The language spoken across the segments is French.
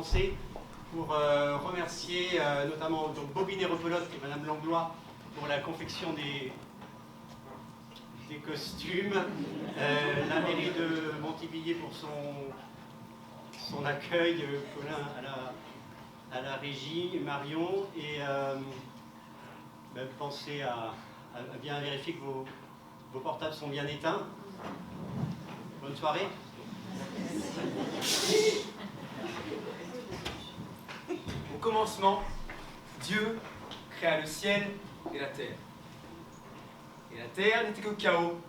commencer pour remercier notamment donc, Bobine Repelote et Madame Langlois pour la confection des costumes, la mairie de Montivilliers pour son accueil, Colin à la régie, Marion, et pensez à bien vérifier que vos portables sont bien éteints. Bonne soirée. Au commencement, Dieu créa le ciel et la terre. Et la terre n'était que chaos,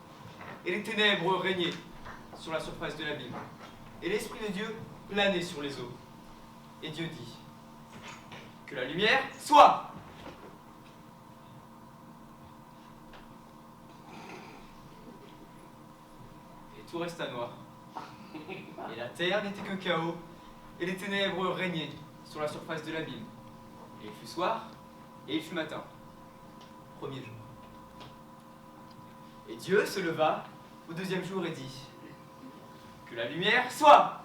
et les ténèbres régnaient sur la surface de l'abîme. Et l'Esprit de Dieu planait sur les eaux. Et Dieu dit que la lumière soit. Et tout resta noir. Et la terre n'était que chaos, et les ténèbres régnaient sur la surface de l'abîme. Et il fut soir, et il fut matin. Premier jour. Et Dieu se leva au deuxième jour et dit que la lumière soit.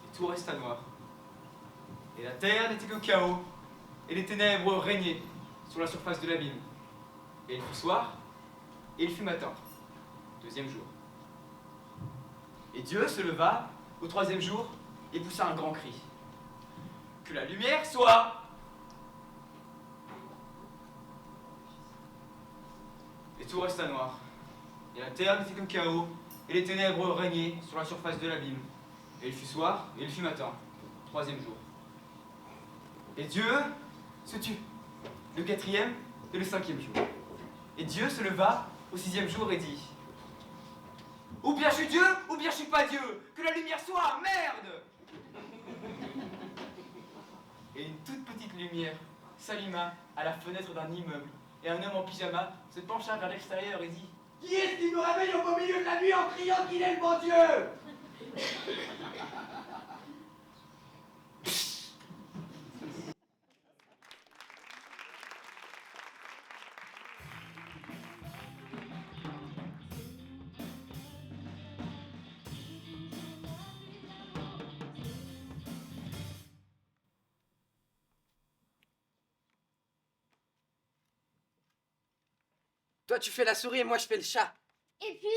Et tout resta noir. Et la terre n'était que chaos, et les ténèbres régnaient sur la surface de l'abîme. Et il fut soir, et il fut matin. Deuxième jour. Et Dieu se leva au troisième jour et poussa un grand cri. Que la lumière soit. Et tout resta noir. Et la terre n'était que chaos, et les ténèbres régnaient sur la surface de l'abîme. Et il fut soir, et il fut matin. Troisième jour. Et Dieu se tut. Le quatrième et le cinquième jour. Et Dieu se leva au sixième jour et dit ou bien je suis Dieu, ou bien je suis pas Dieu. Que la lumière soit, merde. Et une toute petite lumière s'alluma à la fenêtre d'un immeuble. Et un homme en pyjama se pencha vers l'extérieur et dit qui est-ce qui nous réveille au beau milieu de la nuit en criant qu'il est le bon Dieu? Toi, tu fais la souris et moi, je fais le chat. Et puis,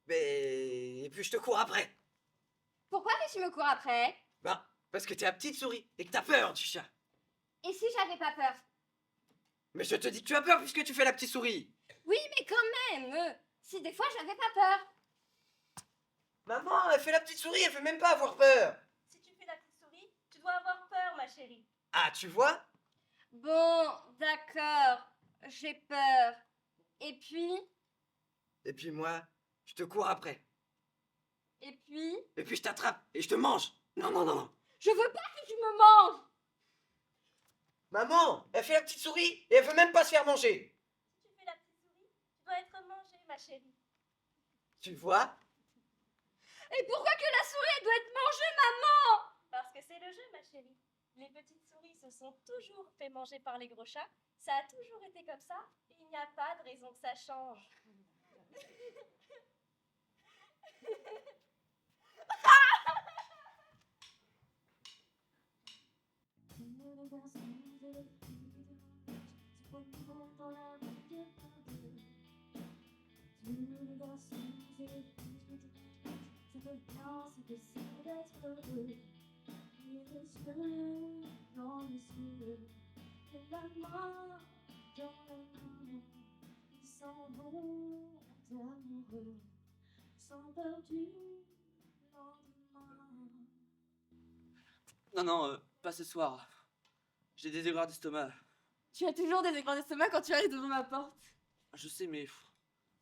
Et puis, je te cours après. pourquoi que tu me cours après? Ben, parce que t'es la petite souris et que t'as peur du chat. Et si j'avais pas peur? Mais je te dis que tu as peur puisque tu fais la petite souris. Oui, mais quand même, si des fois j'avais pas peur. Maman, elle fait la petite souris, elle veut même pas avoir peur. Si tu fais la petite souris, tu dois avoir peur, ma chérie. Ah, tu vois? Bon, d'accord, j'ai peur. Et puis moi, je te cours après. et puis, Et puis je t'attrape et je te mange. Non, non, non, non. je veux pas que tu me manges. Maman, elle fait la petite souris et elle veut même pas se faire manger. Si tu fais la petite souris, tu dois être mangée, ma chérie. Tu vois? Et pourquoi que la souris elle doit être mangée, maman? Parce que c'est le jeu, ma chérie. Les petites souris se sont toujours fait manger par les gros chats. Ça a toujours été comme ça et il n'y a pas de raison que ça change. Non, non, pas ce soir. J'ai des aigreurs d'estomac. Tu as toujours des écrans d'estomac quand tu arrives devant ma porte. Je sais, mais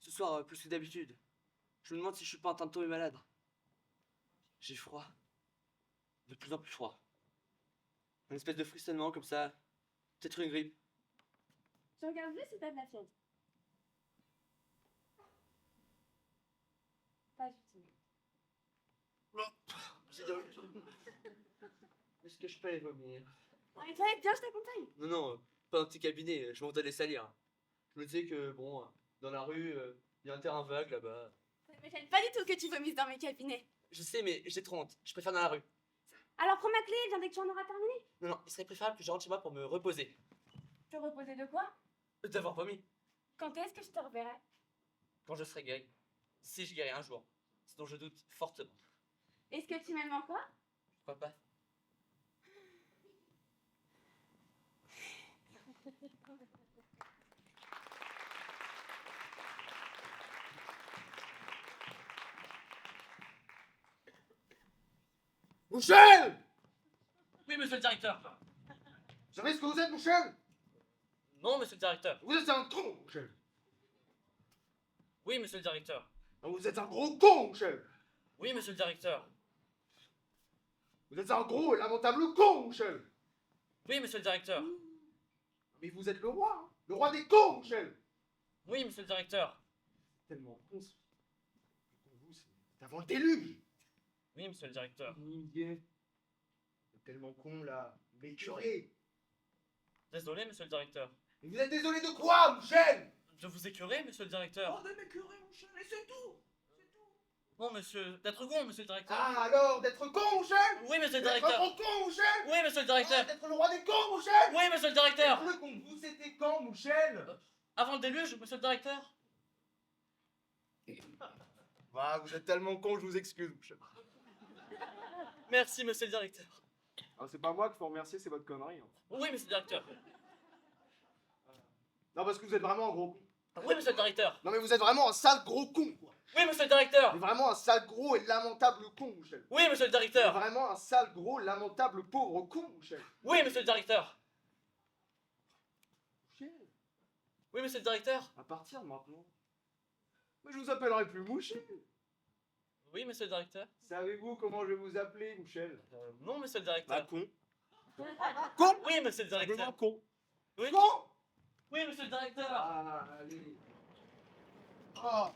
ce soir, plus que d'habitude. Je me demande si je suis pas en train de tomber malade. J'ai froid. De plus en plus froid. Une espèce de frissonnement comme ça. Peut-être une grippe. Tu regardes juste si t'as de la fièvre. Pas du tout. Est-ce que je peux aller vomir? Allez, toi, viens, je t'accompagne. Non, non, pas dans le petit cabinet, je vais monter les salir. Je me disais que, bon, dans la rue, il y a un terrain vague là-bas. Ça ne me gêne pas du tout que tu vomisses dans mes cabinets. Je sais, mais j'ai trop honte. Je préfère dans la rue. Alors prends ma clé et viens dès que tu en auras terminé. Non, non, il serait préférable que je rentre chez moi pour me reposer. Te reposer de quoi? D'avoir vomi. Quand est-ce que je te reverrai? Quand je serai guéri. Si je guéris un jour. Ce dont je doute fortement. Est-ce que tu m'aimes encore? Je crois pas. Mouchel! Oui, monsieur le directeur. Vous savez ce que vous êtes, Mouchel? Non, monsieur le directeur. Vous êtes un con, Mouchel. Oui, monsieur le directeur. Non, vous êtes un gros con, Mouchel. Oui, monsieur le directeur. Vous êtes un gros et lamentable con, Mouchel. Oui, monsieur le directeur. Mais vous êtes le roi des cons, Mouchel. Oui, monsieur le directeur. Tellement con, vous, c'est avant le déluge. Oui, monsieur le directeur. Tellement con, là. Mais curé. Désolé, monsieur le directeur. Mais vous êtes désolé de quoi, Mouchel? De vous écœurer, monsieur le directeur. de m'écœurer, Mouchel, et c'est tout. Non, monsieur. D'être con, monsieur le directeur. Ah, alors, d'être con, Mouchel? Oui, monsieur le D'être directeur. un con, Mouchel? Oui, monsieur le Ah, directeur. d'être le roi des cons, Mouchel? Oui, monsieur le directeur. Être le con, vous, c'était quand, Mouchel? Avant le déluge, monsieur le directeur. Ah, vous êtes tellement con, je vous excuse, Mouchel. Merci, monsieur le directeur. Ah, c'est pas moi qu'il faut remercier, c'est votre connerie. Hein. Oui, monsieur le directeur. Non, parce que vous êtes vraiment un gros con. Oui, monsieur le directeur. Non, mais vous êtes vraiment un sale gros con, quoi. Oui, monsieur le directeur. Mais vraiment un sale gros et lamentable con, Mouchel. Oui, monsieur le Mais directeur. vraiment un sale gros, lamentable pauvre con, Mouchel. Oui, monsieur le directeur. Mouchel, Oui, monsieur le directeur. à partir de maintenant, moi je vous appellerai plus Mouchel. Oui, monsieur le directeur. Savez-vous comment je vais vous appeler, Mouchel? Non, monsieur le Bah, directeur. con. Oui, monsieur le directeur. Simplement con. Oui. Con! Oui, monsieur le directeur. Ah, allez. Oh.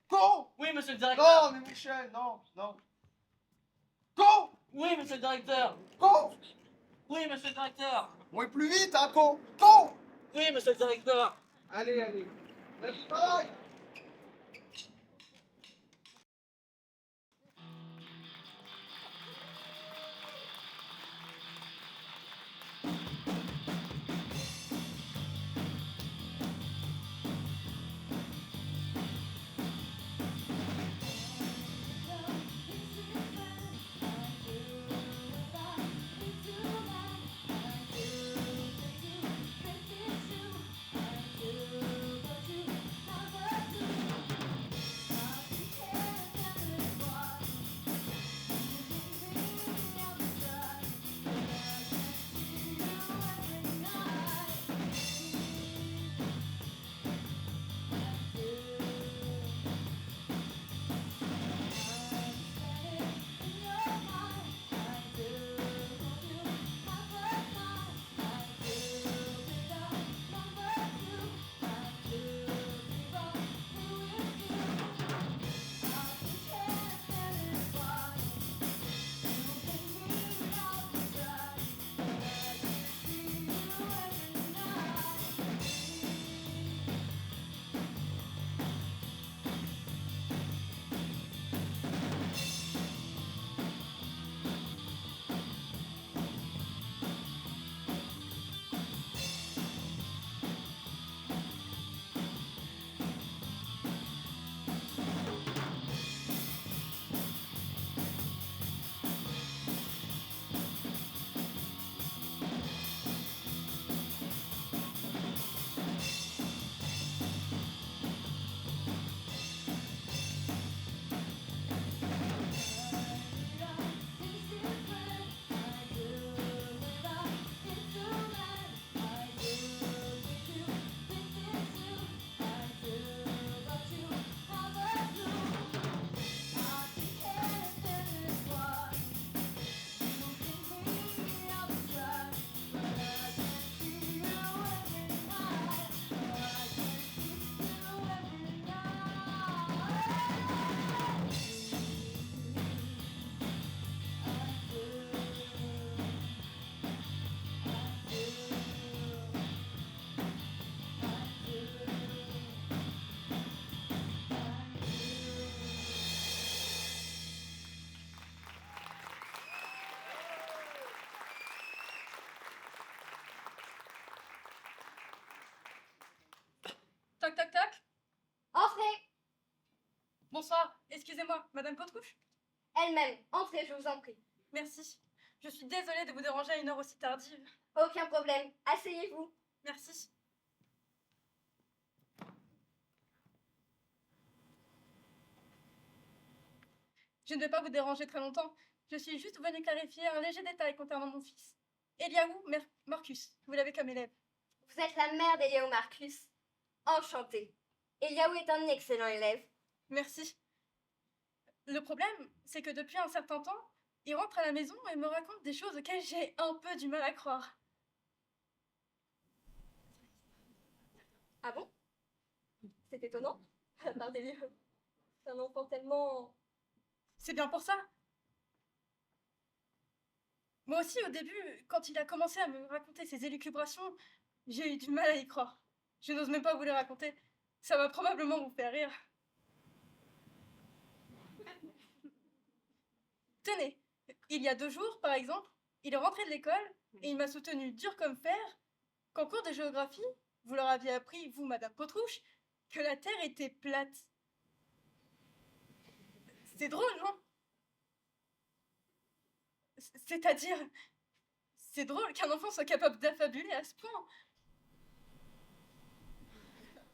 Con! Oui, monsieur le directeur. Non, mais Mouchel, non, non. Con! Oui, monsieur le directeur. Con! Oui, monsieur le directeur. Bon, et plus vite, hein, con! Con! Oui, monsieur le directeur. Allez, allez. Allez, travail! Drifting to Excusez-moi, Madame Potrouche? Elle-même, entrez, je vous en prie. Merci. Je suis désolée de vous déranger à une heure aussi tardive. Aucun problème, asseyez-vous. Merci. Je ne vais pas vous déranger très longtemps. Je suis juste venue clarifier un léger détail concernant mon fils. Eliaou Marcus, vous l'avez comme élève. Vous êtes la mère d'Eliaou Marcus. Enchantée. Eliaou est un excellent élève. Merci. Le problème, c'est que depuis un certain temps, il rentre à la maison et me raconte des choses auxquelles j'ai un peu du mal à croire. Ah bon? C'est étonnant. La part d'Eliaou. C'est un enfant tellement... C'est bien pour ça. Moi aussi, au début, quand il a commencé à me raconter ses élucubrations, j'ai eu du mal à y croire. Je n'ose même pas vous les raconter. Ça va probablement vous faire rire. Tenez, il y a 2 jours, par exemple, il est rentré de l'école et il m'a soutenu dur comme fer qu'en cours de géographie, vous leur aviez appris, vous, Madame Potrouche, que la Terre était plate. C'est drôle, non? C'est-à-dire, c'est drôle qu'un enfant soit capable d'affabuler à ce point.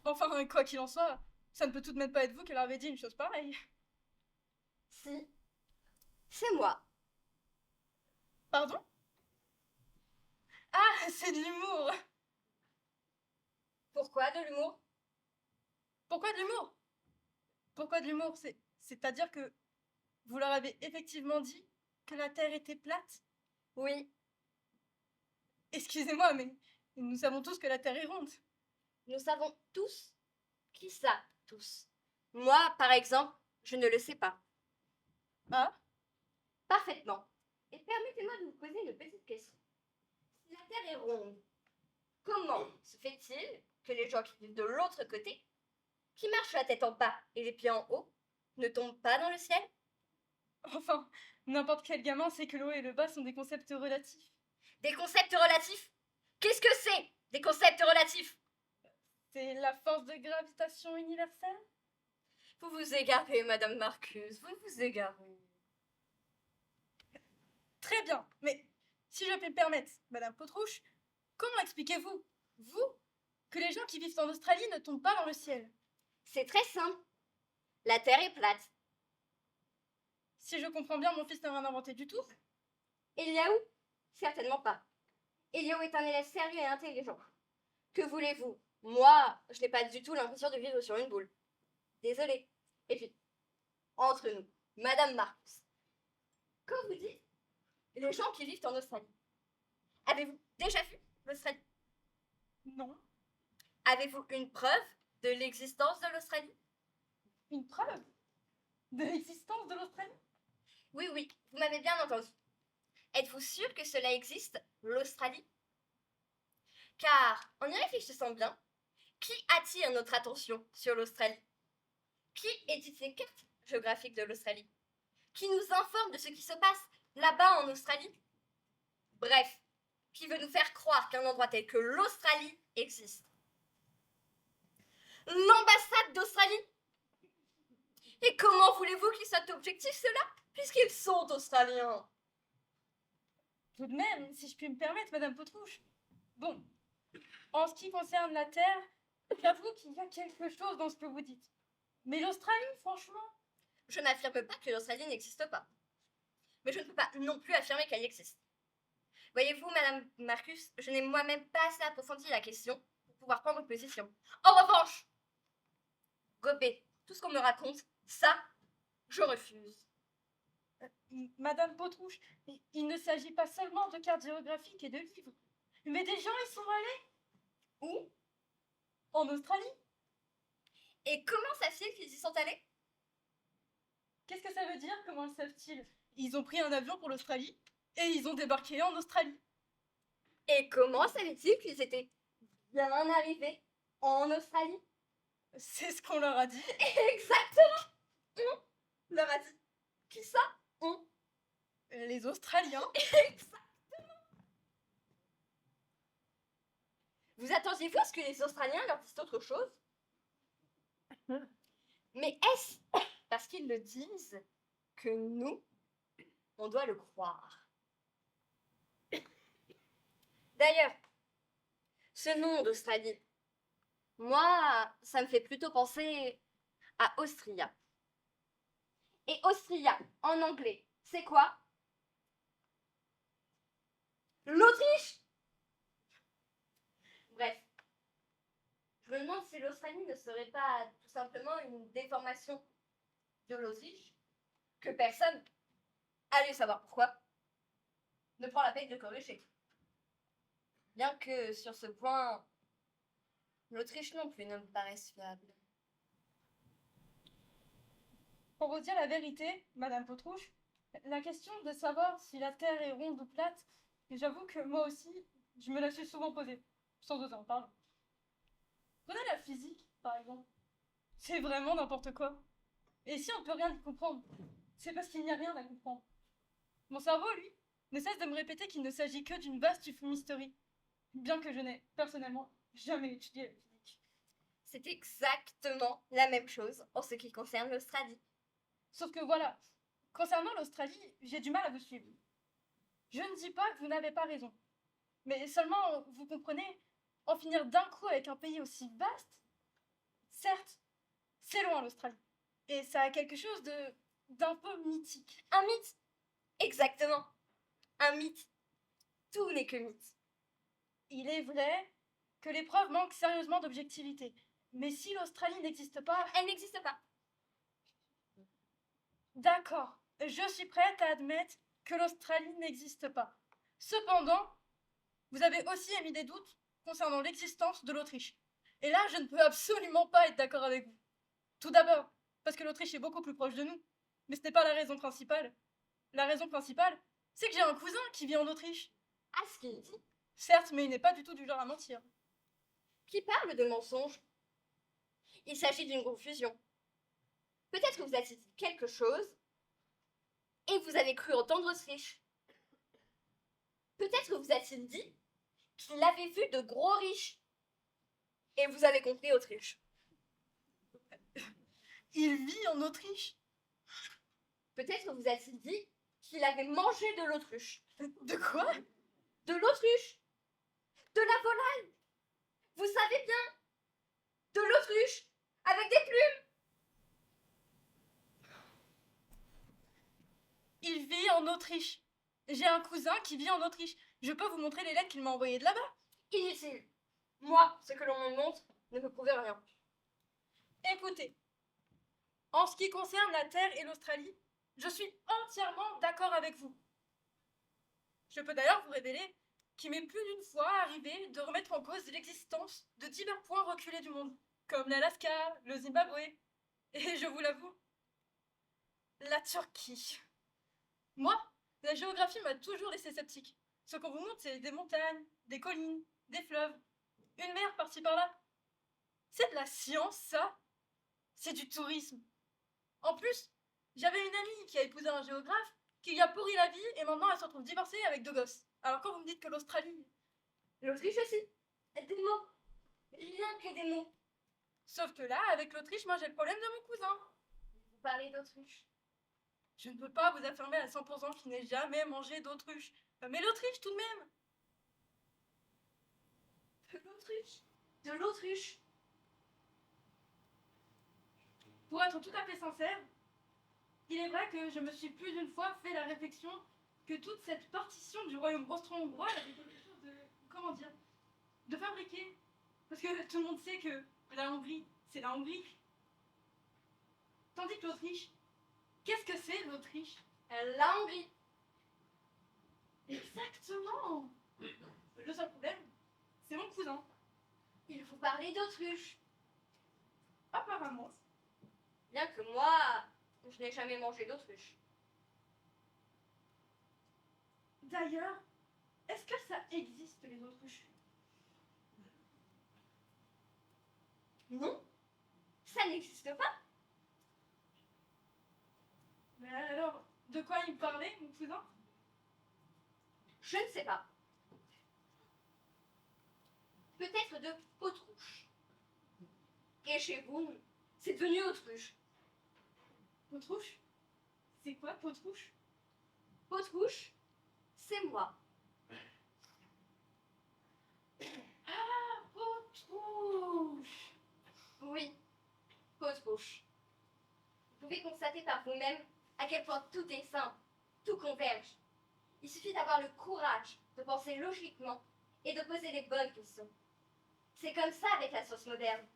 Enfin, quoi qu'il en soit, ça ne peut tout de même pas être vous qui leur avez dit une chose pareille. Si. C'est moi. Pardon? Ah, c'est de l'humour. Pourquoi de l'humour? Pourquoi de l'humour? Pourquoi de l'humour? C'est-à-dire que vous leur avez effectivement dit que la Terre était plate? Oui. Excusez-moi, mais nous savons tous que la Terre est ronde. Nous savons tous. Qui ça, tous? Moi, par exemple, je ne le sais pas. Ah? Parfaitement. Et permettez-moi de vous poser une petite question. Si la Terre est ronde, comment se fait-il que les gens qui vivent de l'autre côté, qui marchent la tête en bas et les pieds en haut, ne tombent pas dans le ciel? Enfin, n'importe quel gamin sait que le haut et le bas sont des concepts relatifs. Des concepts relatifs? Qu'est-ce que c'est, des concepts relatifs? C'est la force de gravitation universelle? Vous vous égarez, Madame Marcus, vous vous égarez. Très bien, mais si je puis me permettre, Madame Potrouche, comment expliquez-vous, vous, que les gens qui vivent en Australie ne tombent pas dans le ciel? C'est très simple. La Terre est plate. Si je comprends bien, mon fils n'a rien inventé du tout. Eliaou? Certainement pas. Eliaou est un élève sérieux et intelligent. Que voulez-vous? Moi, je n'ai pas du tout l'impression de vivre sur une boule. Désolée. Et puis, entre nous, Madame Marcus, quand vous dites les gens qui vivent en Australie, avez-vous déjà vu l'Australie? Non. Avez-vous une preuve de l'existence de l'Australie? Une preuve de l'existence de l'Australie? Oui, oui, vous m'avez bien entendu. Êtes-vous sûr que cela existe, l'Australie? Car, en y réfléchissant bien, qui attire notre attention sur l'Australie? Qui édite les cartes géographiques de l'Australie? Qui nous informe de ce qui se passe là-bas en Australie? Bref, qui veut nous faire croire qu'un endroit tel que l'Australie existe? L'ambassade d'Australie? Et comment voulez-vous qu'ils soient objectifs, ceux-là, puisqu'ils sont australiens? Tout de même, si je puis me permettre, Madame Potrouche. Bon, en ce qui concerne la Terre, j'avoue qu'il y a quelque chose dans ce que vous dites. Mais l'Australie, franchement... Je n'affirme pas que l'Australie n'existe pas. Mais je ne peux pas non plus affirmer qu'elle existe. Voyez-vous, Madame Marcus, je n'ai moi-même pas assez approfondi la question pour pouvoir prendre position. En revanche, gober tout ce qu'on me raconte, ça, je refuse. Madame Potrouche, il ne s'agit pas seulement de cartes géographiques et de livres, mais des gens y sont allés. Où? En Australie. Et comment savent-ils qu'ils y sont allés? Qu'est-ce que ça veut dire? Comment le savent-ils? Ils ont pris un avion pour l'Australie et ils ont débarqué en Australie. Et comment savaient-ils qu'ils étaient bien arrivés en Australie? C'est ce qu'on leur a dit. Exactement. On leur a dit. Qui ça? On. Les Australiens. Exactement. Vous attendiez-vous à ce que les Australiens leur disent autre chose? Mais est-ce parce qu'ils le disent que nous, on doit le croire. D'ailleurs, ce nom d'Australie, moi, ça me fait plutôt penser à Austria. Et Austria, en anglais, c'est quoi? L'Autriche! Bref, je me demande si l'Australie ne serait pas tout simplement une déformation de l'Autriche, que personne, allez savoir pourquoi, ne prend la peine de corriger. Bien que sur ce point, l'Autriche non plus ne me paraisse fiable. Pour vous dire la vérité, Madame Potrouche, la question de savoir si la Terre est ronde ou plate, j'avoue que moi aussi, je me la suis souvent posée, sans oser en parler. Prenez la physique, par exemple. C'est vraiment n'importe quoi. Et si on ne peut rien y comprendre, c'est parce qu'il n'y a rien à comprendre. Mon cerveau, lui, ne cesse de me répéter qu'il ne s'agit que d'une vaste fumisterie, bien que je n'ai, personnellement, jamais étudié la physique. C'est exactement la même chose en ce qui concerne l'Australie. Sauf que voilà, concernant l'Australie, j'ai du mal à vous suivre. Je ne dis pas que vous n'avez pas raison, mais seulement, vous comprenez, en finir d'un coup avec un pays aussi vaste, certes, c'est loin l'Australie, et ça a quelque chose d'un peu mythique. Un mythe. Exactement. Un mythe. Tout n'est que mythe. Il est vrai que les preuves manquent sérieusement d'objectivité, mais si l'Australie n'existe pas, Elle n'existe pas. d'accord, je suis prête à admettre que l'Australie n'existe pas. Cependant, vous avez aussi émis des doutes concernant l'existence de l'Autriche. Et là, je ne peux absolument pas être d'accord avec vous. Tout d'abord, parce que l'Autriche est beaucoup plus proche de nous. Mais ce n'est pas la raison principale. La raison principale, c'est que j'ai un cousin qui vit en Autriche. À ce qu'il dit. Certes, mais il n'est pas du tout du genre à mentir. Qui parle de mensonge? Il s'agit d'une confusion. Peut-être que vous avez dit quelque chose et vous avez cru entendre Autriche. Peut-être que vous a-t-il dit qu'il avait vu de gros riches et vous avez compris Autriche. Il vit en Autriche. Peut-être que vous a-t-il dit qu'il avait mangé de l'autruche. De quoi? De l'autruche. De la volaille. Vous savez bien. De l'autruche. Avec des plumes. Il vit en Autriche. J'ai un cousin qui vit en Autriche. Je peux vous montrer les lettres qu'il m'a envoyées de là-bas. Inutile. Moi, ce que l'on me montre ne peut prouver rien. Écoutez, en ce qui concerne la Terre et l'Australie, je suis entièrement d'accord avec vous. Je peux d'ailleurs vous révéler qu'il m'est plus d'une fois arrivé de remettre en cause l'existence de divers points reculés du monde, comme l'Alaska, le Zimbabwe, et je vous l'avoue, la Turquie. Moi, la géographie m'a toujours laissé sceptique. Ce qu'on vous montre, c'est des montagnes, des collines, des fleuves, une mer par-ci par-là. C'est de la science, ça. C'est du tourisme. En plus, j'avais une amie qui a épousé un géographe qui lui a pourri la vie et maintenant elle se retrouve divorcée avec 2 gosses. Alors quand vous me dites que l'Australie... L'Autriche aussi. Des mots. Rien que des mots. Sauf que là, avec l'Autriche, moi j'ai le problème de mon cousin. Vous parlez d'autruche. Je ne peux pas vous affirmer à 100% qu'il n'ait jamais mangé d'autruche. Mais l'Autriche tout de même. De l'autruche. De l'autruche. Pour être tout à fait sincère, il est vrai que je me suis plus d'une fois fait la réflexion que toute cette partition du royaume austro-hongrois avait quelque chose de... comment dire? De fabriqué. Parce que tout le monde sait que la Hongrie, c'est la Hongrie. Tandis que l'Autriche, qu'est-ce que c'est l'Autriche? La Hongrie. Exactement. Le seul problème, c'est mon cousin. Il faut parler d'autruche. Apparemment. Bien que moi, je n'ai jamais mangé d'autruche. D'ailleurs, est-ce que ça existe les autruches? Non, ça n'existe pas. Mais alors, de quoi il me parlait, mon cousin? Je ne sais pas. Peut-être de autruche. Et chez vous, c'est devenu autruche. Potrouche? C'est quoi, Potrouche? Potrouche, c'est moi. Ah, Potrouche! Oui, Potrouche. Vous pouvez constater par vous-même à quel point tout est simple, tout converge. Il suffit d'avoir le courage de penser logiquement et de poser les bonnes questions. C'est comme ça avec la science moderne.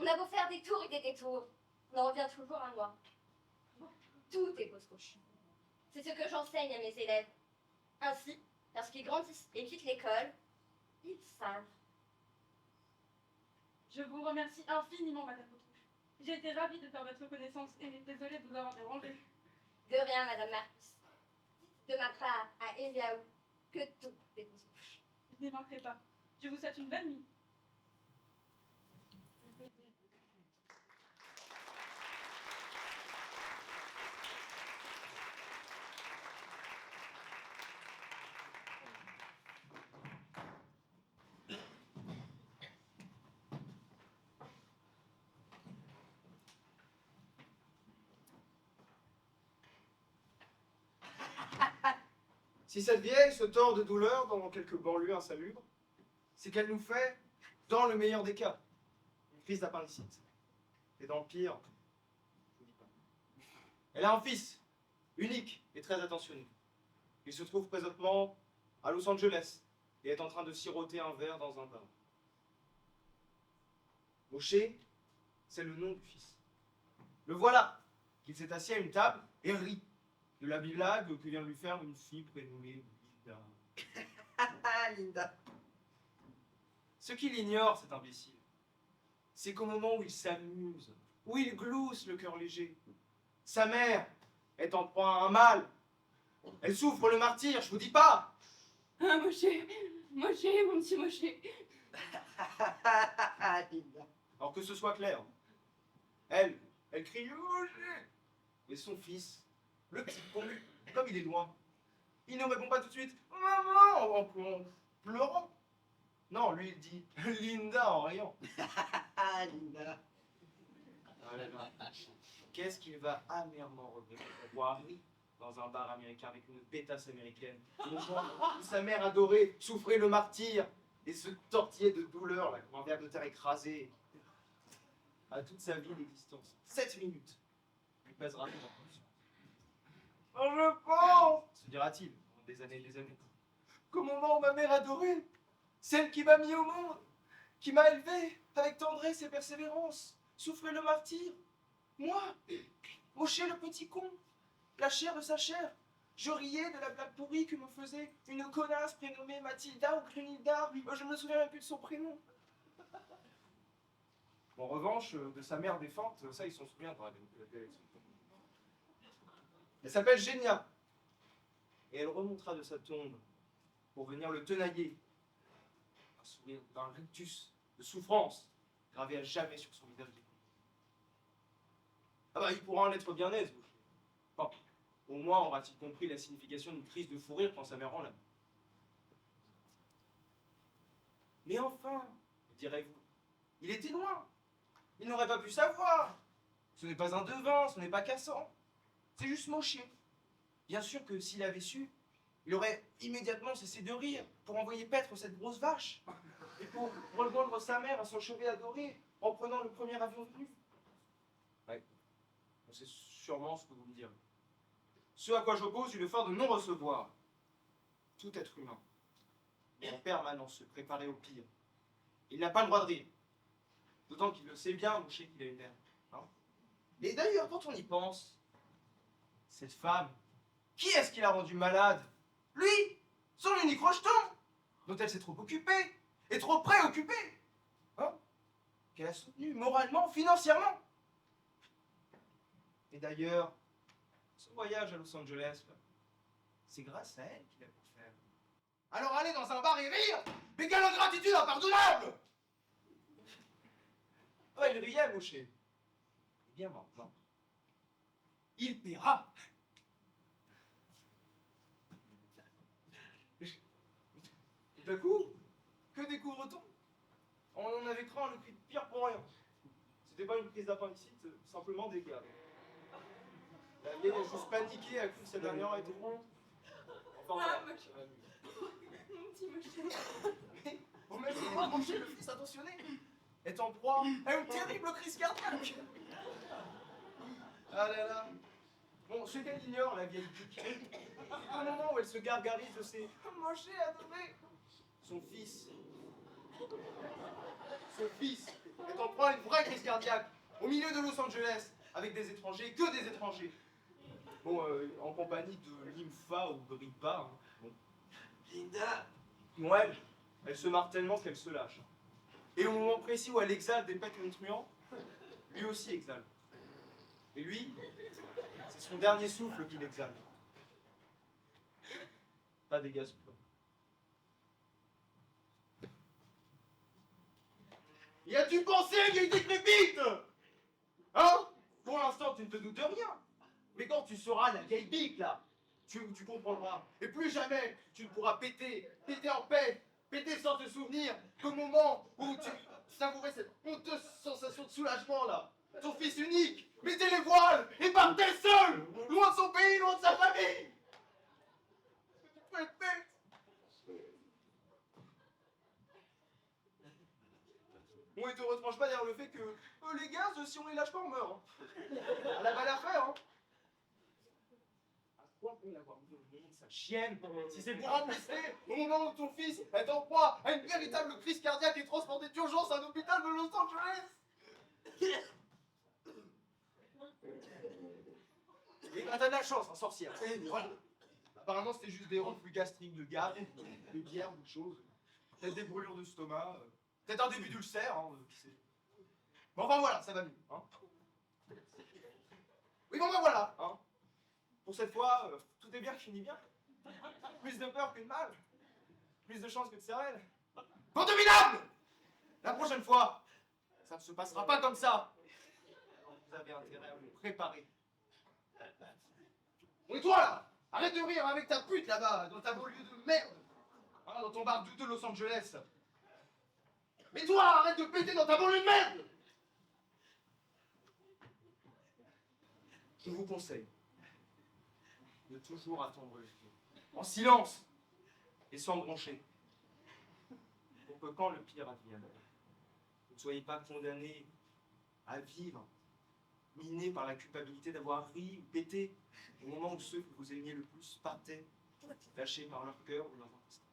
On a beau faire des tours et des détours, on en revient toujours à moi. Tout est Potrouche. C'est ce que j'enseigne à mes élèves. Ainsi, lorsqu'ils grandissent et quittent l'école, ils savent. Je vous remercie infiniment, Madame Potrouche. J'ai été ravie de faire votre connaissance et désolée de vous avoir dérangé. De rien, Madame Marcus. Dites de ma part à Eliaou que tout est Potrouche. Je n'y manquerai pas. Je vous souhaite une bonne nuit. Si cette vieille se tord de douleur dans quelques banlieues insalubres, c'est qu'elle nous fait, dans le meilleur des cas, une crise d'appendicite. Et dans le pire, je vous dis pas. Elle a un fils, unique et très attentionné. Il se trouve présentement à Los Angeles et est en train de siroter un verre dans un bar. Moshe, c'est le nom du fils. Le voilà, qu'il s'est assis à une table et rit de la blague que vient de lui faire une fille prénommée Linda. Linda. Ce qu'il ignore, cet imbécile, c'est qu'au moment où il s'amuse, où il glousse le cœur léger, sa mère est en proie à un mal. Elle souffre le martyre, je vous dis pas. Ah, Moshe, mon petit Moshe. Linda. Alors que ce soit clair. Elle crie Moshe. Et son fils, le petit con, comme il est loin, il ne répond pas tout de suite Maman en pleurant. Non, lui il dit Linda en riant. Linda. Ah là là. Qu'est-ce qu'il va amèrement regretter d'avoir ri dans un bar américain avec une pétasse américaine, au moment où sa mère adorée souffrait le martyre et se tortillait de douleur là, comme un ver de terre écrasé. À toute sa vie d'existence, 7 minutes lui pèsera tout en conscience. Oh, je pense, se dira-t-il, pendant des années et des années, qu'au moment où ma mère adorée, celle qui m'a mis au monde, qui m'a élevé avec tendresse et persévérance, souffrait le martyre, moi, Moshe le petit con, la chair de sa chair, je riais de la blague pourrie que me faisait une connasse prénommée Mathilda ou Brunilda, je ne me souviens même plus de son prénom. En revanche, de sa mère défunte, ça il s'en souvient. Elle s'appelle Génia. Et elle remontera de sa tombe pour venir le tenailler. Un sourire d'un rictus de souffrance gravé à jamais sur son visage. Ah bah il pourra en être bien aise. Enfin, au moins aura-t-il compris la signification d'une crise de fou rire quand sa mère en l'a. Mais enfin, direz-vous, il était loin. Il n'aurait pas pu savoir. Ce n'est pas un devin, ce n'est pas cassant. C'est juste Moshe. Bien sûr que s'il avait su, il aurait immédiatement cessé de rire pour envoyer paître cette grosse vache et pour rejoindre sa mère à son chevet adoré en prenant le premier avion venu. Ouais, c'est sûrement ce que vous me direz. Ce à quoi j'oppose une fin de non-recevoir. Tout être humain doit en permanence se préparer au pire. Il n'a pas le droit de rire. D'autant qu'il le sait bien, Moshe, qu'il a une mère. Hein. Et d'ailleurs, quand on y pense, cette femme, qui est-ce qui l'a rendue malade? Lui, son unique rejeton, dont elle s'est trop occupée, et trop préoccupée. Hein, qu'elle a soutenu moralement, financièrement. Et d'ailleurs, ce voyage à Los Angeles, c'est grâce à elle qu'il a pu le faire. Alors aller dans un bar et rire, mais quelle ingratitude impardonnable! Oh, il riait, Moshe. Eh bien maintenant, il paiera. Tout à coup, que découvre-t-on? On en avait craint le cri de pire pour rien. C'était pas une crise d'appendicite, simplement des gars. La vieille a juste paniqué à coup de sa dernière été. Enfin, voilà, ça va mieux. Mon petit moché. Mais vous m'avez branché le fils attentionné est en proie à une terrible crise cardiaque. Ah là là. Bon, ce qu'elle ignore, la vieille pique, au moment où elle se gargarise de ses mochés adorés, son fils est en proie à une vraie crise cardiaque, au milieu de Los Angeles, avec des étrangers, que des étrangers. Bon, en compagnie de Lympha ou Bribba. Hein. Bon. Linda! Ouais, elle se marre tellement qu'elle se lâche. Et au moment précis où elle exhale des pets truands, lui aussi exhale. Et lui, c'est son dernier souffle qu'il exhale. Pas des gaz. Y as-tu pensé qu'il était décrépite? Hein? Pour l'instant, tu ne te doutes de rien. Mais quand tu seras la vieille bique, là, tu comprendras. Et plus jamais, tu ne pourras péter en paix, péter sans te souvenir qu'au moment où tu savourais cette honteuse sensation de soulagement, là, ton fils unique mettait les voiles et partait seul, loin de son pays, loin de sa famille. Tu peux être bête. Bon, et te retranche pas derrière le fait que les gaz, si on les lâche pas, on meurt. Hein. À la balle à faire, hein. À quoi peut l'avoir vu au monde, sa chienne, si c'est pour empester au moment où ton fils est en proie à une véritable crise cardiaque et transporté d'urgence à un hôpital de Los Angeles? Et t'as de la chance, hein, sorcière. Voilà. Apparemment, c'était juste des reflux gastriques de gaz, de bière, ou de choses. Peut-être des brûlures de stomac. Peut-être un début d'ulcère, hein, qui sait. Mais enfin voilà, ça va mieux. Hein. Oui, bon ben voilà. Hein. Pour cette fois, tout est bien qui finit bien. Plus de peur que de mal. Plus de chance que de cervelle. Condominable! La prochaine fois, ça ne se passera pas comme ça. Alors vous avez intérêt à vous préparer. Et toi là, arrête de rire avec ta pute là-bas, dans ta banlieue de merde. Hein, dans ton bar douteux Los Angeles. Mais toi, arrête de péter dans ta banlieue de merde! Je vous conseille de toujours attendre le feu. En silence et sans broncher. Pour que quand le pire advienne, vous ne soyez pas condamné à vivre, miné par la culpabilité d'avoir ri ou pété au moment où ceux que vous aimiez le plus partaient, lâchés par leur cœur ou leur instinct.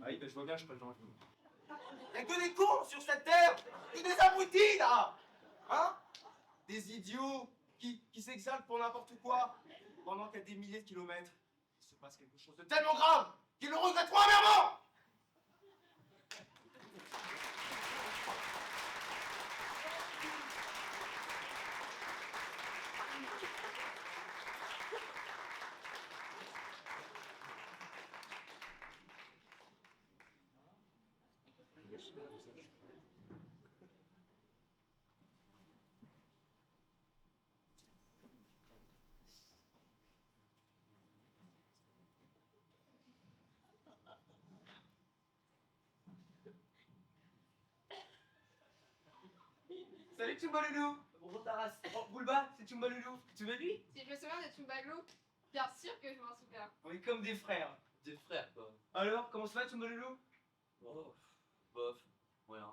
Ah oui, ben je vois bien, je suis pas le genre à tout. Y'a que des cons sur cette terre! Que des abrutis, là! Hein? Des idiots qui s'exaltent pour n'importe quoi, pendant qu'à des milliers de kilomètres, il se passe quelque chose de tellement grave qu'ils le regretteront amèrement! Salut Tchumbalulu! Bonjour Taras. Oh, Boulba, c'est Tchumbalulu. Tu veux lui? Si je me souviens de Tumbalou, bien sûr que je m'en souviens. On est comme des frères. Des frères quoi. Alors, comment ça va, Tchumbalulu? Oh, bof. Rien.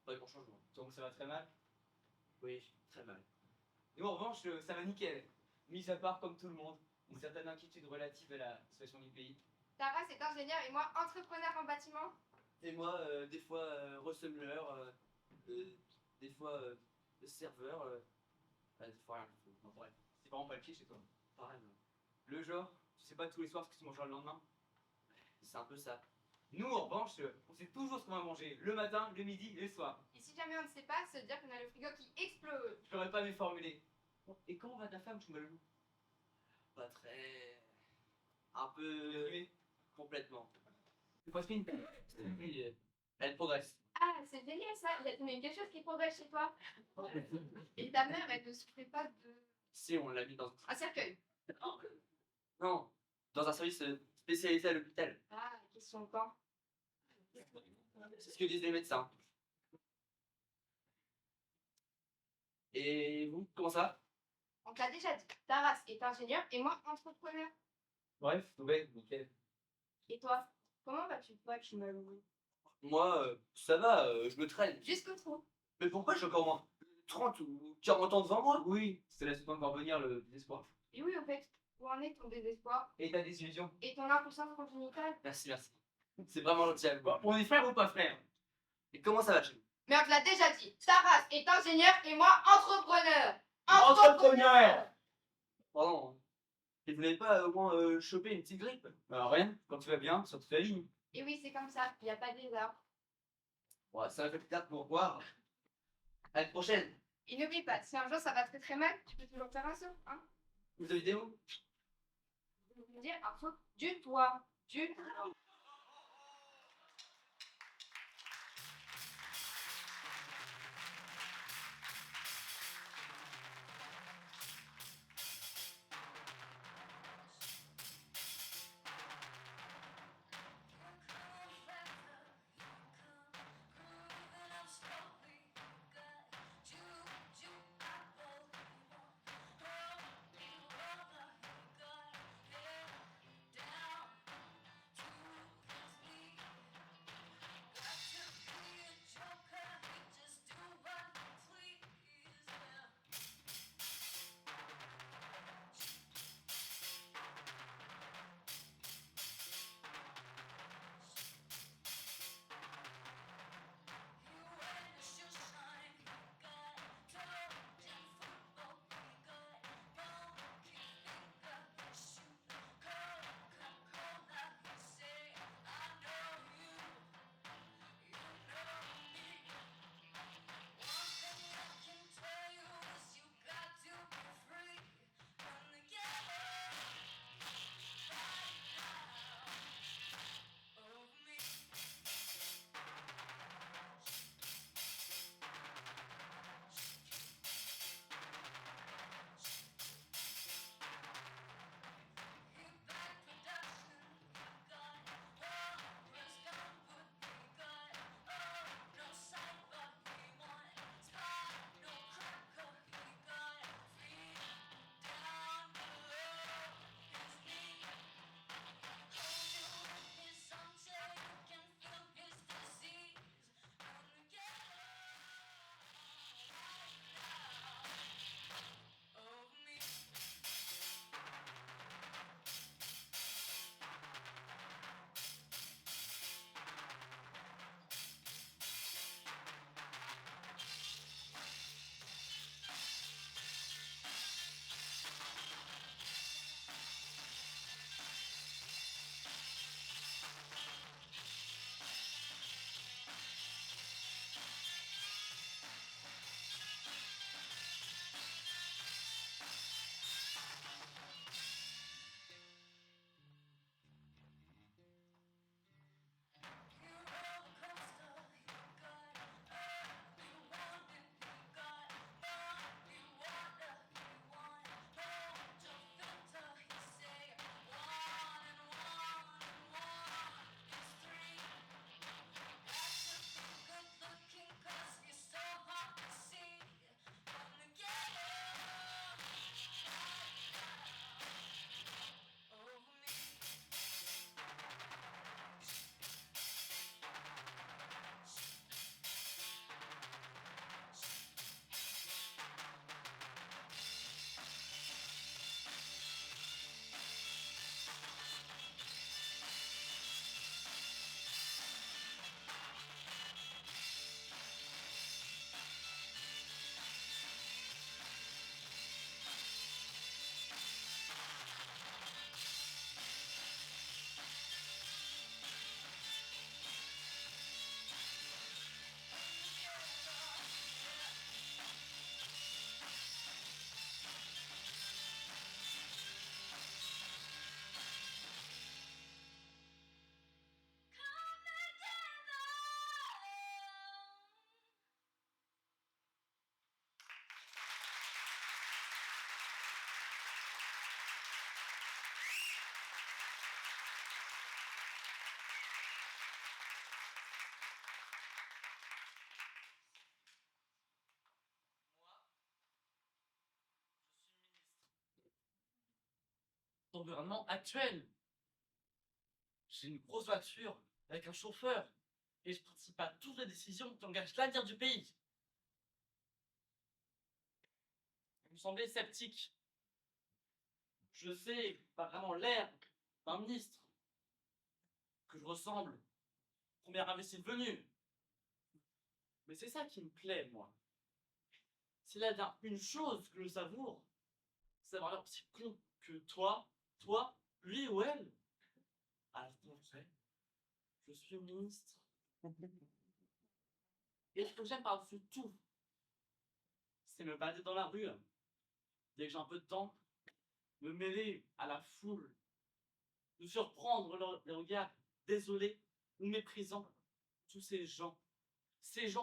Pas grand changement. Donc ça va très mal. Oui, très mal. Nous, en revanche, ça va nickel. Mis à part, comme tout le monde, une certaine inquiétude relative à la situation du pays. Taras est ingénieur et moi entrepreneur en bâtiment. Et moi, des fois, ressembleur, des fois, serveur, des fois rien. Bon, bref, c'est vraiment pas le pied chez toi. Pareil, non. Le genre, tu sais pas tous les soirs ce que tu mangeras le lendemain. C'est un peu ça. Nous, en revanche, on sait toujours ce qu'on va manger. Le matin, le midi et le soir. Et si jamais on ne sait pas, ça veut dire qu'on a le frigo qui explose. Je pourrais pas me formuler. Bon, et comment va ta femme, Tchumbalulu? Pas très... Un peu... Oui. Complètement. C'est pas fini. Oui, elle progresse. Ah, c'est génial ça. Il y a quelque chose qui progresse chez toi. Et ta mère, elle ne souffrait pas de... Si on l'a mis dans Un cercueil. Non, dans un service spécialisé à l'hôpital. Ah, question quand? C'est ce que disent les médecins. Et vous, comment ça? On te l'a déjà dit, ta race est ingénieur et moi entrepreneur. Bref, ouais, nickel. Et toi, comment vas-tu pas, je suis malheureux? Moi, ça va, je me traîne. Jusqu'au trou. Mais pourquoi j'ai encore moins 30 ou 40 ans devant moi? Oui, ça laisse pas encore venir le désespoir. Et oui, au fait, où en est ton désespoir Et ta désillusion? et ton impuissance congénitale? Merci, merci. C'est vraiment gentil à vous. Bon, on est frères ou pas frères? Et comment ça va chez vous? Mais on te l'a déjà dit, ta race est ingénieur et moi entrepreneur. Pardon. Hein. Et vous n'avez pas au moins chopé une petite grippe? Alors rien, quand tu vas bien, sur toute la ligne. Et oui, c'est comme ça, il n'y a pas des arbres. Ouais, ça va fait plus tard pour voir. À la prochaine. Et n'oublie pas, si un jour ça va très très mal, tu peux toujours faire un saut, hein? Vous avez des mots? Je veux dire un saut du toit. Du toit. gouvernement actuel. J'ai une grosse voiture avec un chauffeur et je participe à toutes les décisions qui engagent l'avenir du pays. Vous me semblez sceptique. Je sais pas vraiment l'air d'un ministre que je ressemble au premier imbécile venu. Mais c'est ça qui me plaît, moi. S'il y a bien une chose que je savoure, c'est d'avoir l'air aussi con que toi, lui ou elle. Alors, comment je sais? Je suis ministre. Et ce que j'aime par-dessus tout, c'est me balader dans la rue, dès que j'ai un peu de temps, me mêler à la foule, de surprendre les regards désolés ou méprisants, tous ces gens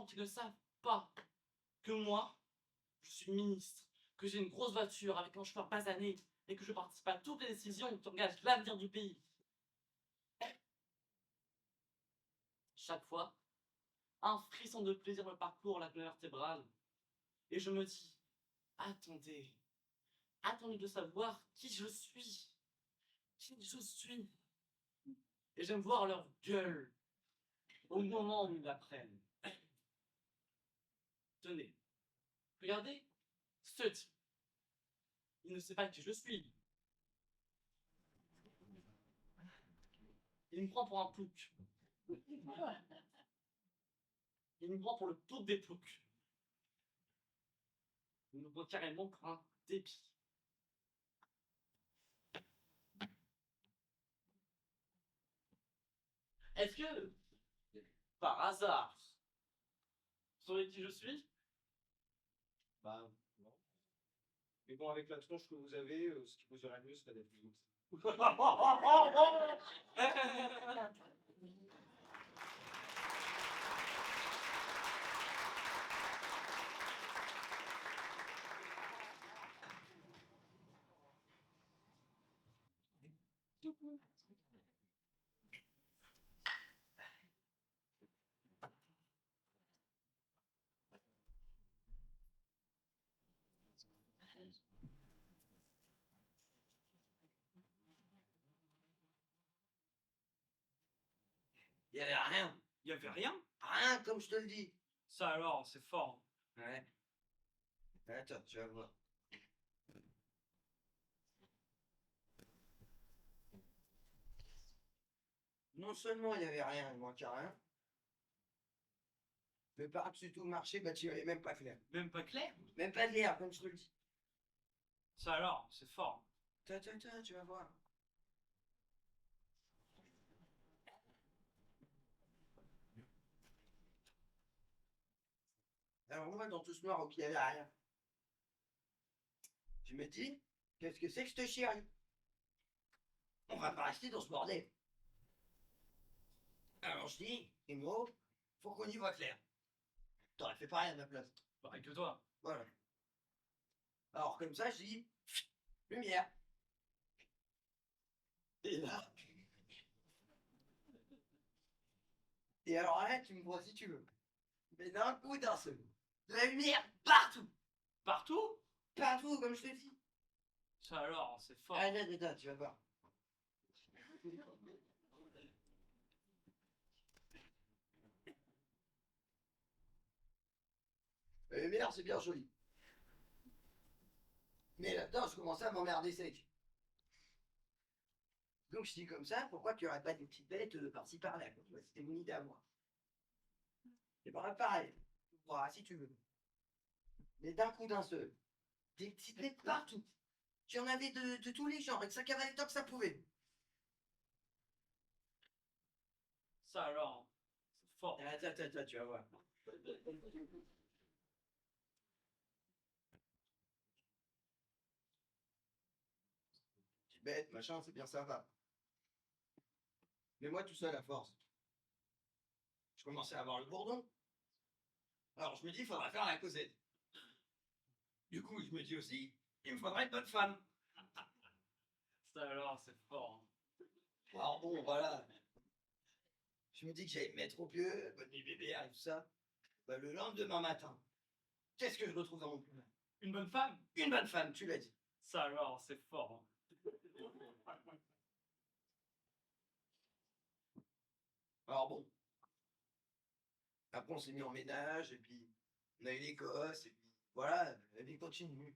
qui ne savent pas que moi, je suis ministre, que j'ai une grosse voiture avec un chauffeur basané et que je participe à toutes les décisions qui engagent l'avenir du pays. Chaque fois, un frisson de plaisir me parcourt la colonne vertébrale et je me dis, attendez de savoir qui je suis. Et j'aime voir leur gueule au moment où ils l'apprennent. Tenez, regardez ce type. Il ne sait pas qui je suis. Il me prend pour un plouc. Il me prend pour le plouc des ploucs. Il me prend carrément pour un débile. Est-ce que, par hasard, vous saurez qui je suis? Bah, non. Mais bon, avec la tronche que vous avez, ce qui vous aurait mieux, c'est d'être vous. Il y avait rien. Il y avait rien? Rien, comme je te le dis. Ça alors, c'est fort. Ouais. Attends, tu vas voir. Non seulement il y avait rien, il manquait rien, mais par-dessus tout le marché, bah tu n'y avais même pas clair. Même pas clair? Même pas de l'air, comme je te le dis. Ça alors, c'est fort. Tiens, tu vas voir. Alors moi, dans tout ce noir où il n'y avait rien, je me dis, qu'est-ce que c'est que cette chienne? On va pas rester dans ce bordel. Alors je dis, Imo, faut qu'on y voit clair. T'aurais fait pareil à ma place. Pareil que toi. Voilà. Alors comme ça, je dis, lumière. Et là. Et alors là, tu me vois si tu veux. Mais d'un coup, d'un seul. De la lumière partout. Partout? Partout, comme je te dis. Ça alors, c'est fort. Attends, tu vas voir. La lumière, c'est bien joli. Mais là-dedans, je commençais à m'emmerder sec. Donc je dis comme ça, pourquoi tu n'aurais pas des petites bêtes par-ci par-là? C'était mon idée à moi. Et ben pareil, voilà, si tu veux. Mais d'un coup d'un seul. Des petites bêtes partout. Tu en avais de tous les genres, et que ça cavalait tant que ça pouvait. Ça alors, c'est fort. Attends, tu vas voir. Petite bête, machin, c'est bien sympa. Mais moi tout seul à force. Je commençais à avoir le bourdon. Alors je me dis, il faudra faire la causette. Du coup, je me dis aussi, il me faudrait une bonne femme. Ça alors, c'est fort. Alors bon, voilà. Je me dis que j'allais me mettre au pieu, bonne nuit bébé, et tout ça. Bah, le lendemain matin, qu'est-ce que je retrouve dans mon poumon? Une bonne femme? Une bonne femme, tu l'as dit. Ça alors, c'est fort. Alors bon, après on s'est mis en ménage, et puis on a eu les gosses, et puis voilà, la vie continue.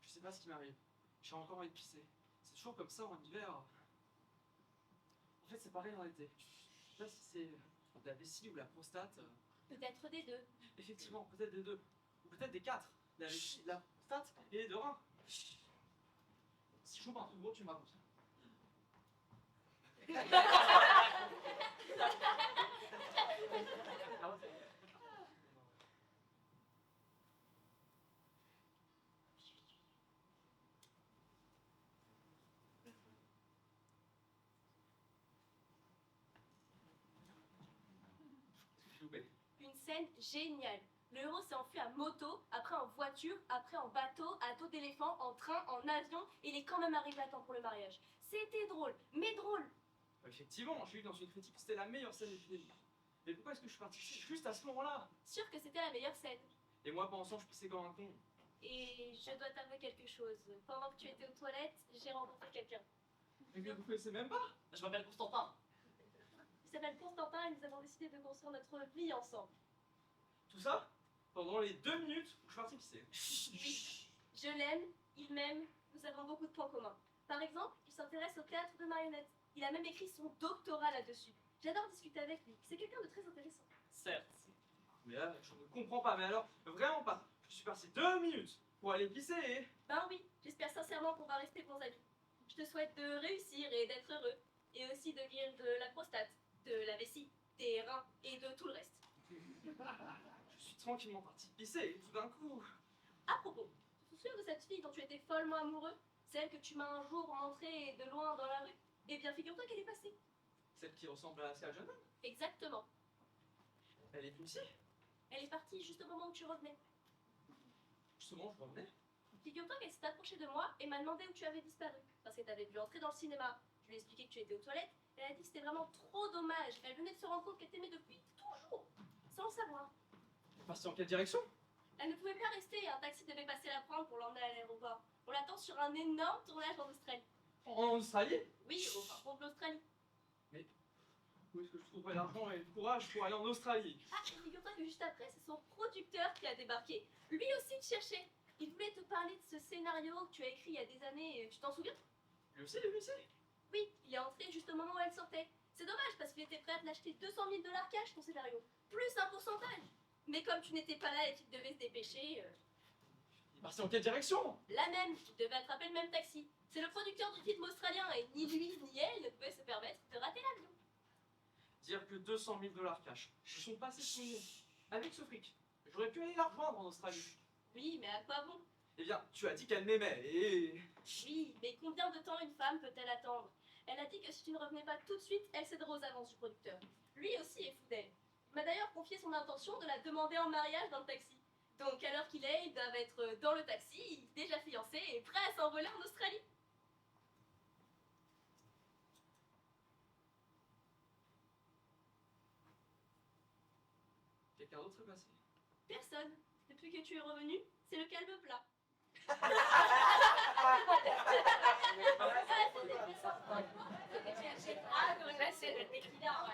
Je sais pas ce qui m'arrive. J'ai encore envie de pisser. C'est toujours comme ça en hiver. En fait, c'est pareil en été. Je sais pas si c'est la vessie ou la prostate. Peut-être des deux. Effectivement, peut-être des deux. Ou peut-être des quatre. La vessie, la prostate et les deux reins. Si je joue par un truc gros, tu me racontes. J'ai loupé. Une scène géniale. Le héros s'est enfui à moto, après en voiture, après en bateau, à dos d'éléphant, en train, en avion, et il est quand même arrivé à temps pour le mariage. C'était drôle, mais drôle. Effectivement, j'ai eu dans une critique que c'était la meilleure scène du film. Mais pourquoi est-ce que je suis parti juste à ce moment-là? Sûr que c'était la meilleure scène. Et moi, pensant, je pissais comme un con. Et je dois t'avouer quelque chose. Pendant que tu étais aux toilettes, j'ai rencontré quelqu'un. Mais vous ne connaissez même pas? Je m'appelle Constantin. Il s'appelle Constantin et nous avons décidé de construire notre vie ensemble. Tout ça pendant les 2 minutes où je suis parti pisser. Oui, je l'aime, il m'aime, nous avons beaucoup de points communs. Par exemple, il s'intéresse au théâtre de marionnettes. Il a même écrit son doctorat là-dessus. J'adore discuter avec lui, c'est quelqu'un de très intéressant. Certes. Mais là, je ne comprends pas. Mais alors, vraiment pas. Je suis parti 2 minutes pour aller pisser et... Ben oui, j'espère sincèrement qu'on va rester bons amis. Je te souhaite de réussir et d'être heureux. Et aussi de guérir de la prostate, de la vessie, des reins et de tout le reste. Je suis tranquillement parti pisser et tout d'un coup... À propos, tu te souviens de cette fille dont tu étais follement amoureux? Celle que tu m'as un jour montrée de loin dans la rue? Eh bien, figure-toi qu'elle est passée. Celle qui ressemble à Scarlett Johansson. Exactement. Elle est venue ici. Elle est partie juste au moment où tu revenais. Justement, je revenais. Figure-toi qu'elle s'est approchée de moi et m'a demandé où tu avais disparu. Parce qu'elle t'avait vu entrer dans le cinéma. Je lui ai expliqué que tu étais aux toilettes. Elle a dit que c'était vraiment trop dommage. Elle venait de se rendre compte qu'elle t'aimait depuis toujours, sans le savoir. Elle est partie en quelle direction? Elle ne pouvait pas rester. Un taxi devait passer la prendre pour l'emmener à l'aéroport. On l'attend sur un énorme tournage en Australie. En Australie? Oui, au fin fond de l'Australie. Où est-ce que je trouverai l'argent et le courage pour aller en Australie? Ah, et figure-toi que juste après, c'est son producteur qui a débarqué. Lui aussi te cherchait. Il voulait te parler de ce scénario que tu as écrit il y a des années. Tu t'en souviens? Lui aussi, il est venu ici. Oui, il est entré juste au moment où elle sortait. C'est dommage parce qu'il était prêt à te l'acheter 200 000 $ cash ton scénario, plus un pourcentage. Mais comme tu n'étais pas là et qu'il devait se dépêcher, Il est parti en quelle direction? la même, il devait attraper le même taxi. C'est le producteur du film australien et ni lui ni elle ne pouvaient se permettre de rater l'avion. Dire que 200 000 $ cash. Ils sont passés souillés. Avec ce fric. J'aurais pu aller la rejoindre en Australie. Oui, mais à quoi bon? Eh bien, tu as dit qu'elle m'aimait et... Oui, mais combien de temps une femme peut-elle attendre? Elle a dit que si tu ne revenais pas tout de suite, elle céderait aux avances du producteur. Lui aussi est fou d'elle. Il m'a d'ailleurs confié son intention de la demander en mariage dans le taxi. Donc à l'heure qu'il est, ils doivent être dans le taxi, déjà fiancés et prêts à s'envoler en Australie. Quelqu'un d'autre est passé. Personne. Depuis que tu es revenu, c'est le calme plat. Ah, comme la scène, le tequila,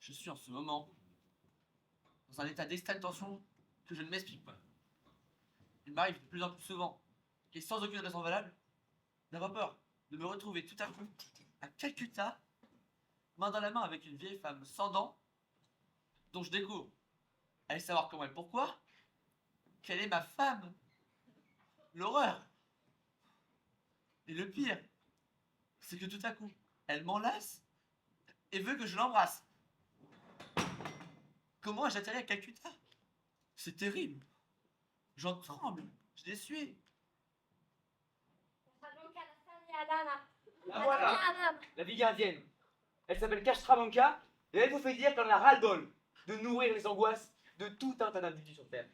Je suis en ce moment dans un état d'extrême tension que je ne m'explique pas. Il m'arrive de plus en plus souvent, et sans aucune raison valable, d'avoir peur de me retrouver tout à coup à Calcutta, main dans la main avec une vieille femme sans dents, dont je découvre, allez savoir comment et pourquoi, qu'elle est ma femme. L'horreur. Et le pire, c'est que tout à coup, elle m'enlace et veut que je l'embrasse. Comment ai-je atterri à Calcutta? C'est terrible. J'en tremble, je l'essuie. La voilà, la ville indienne. Elle s'appelle Kashtravonka et elle vous fait dire qu'elle en a ras-le-bol de nourrir les angoisses de tout un tas d'individus sur Terre.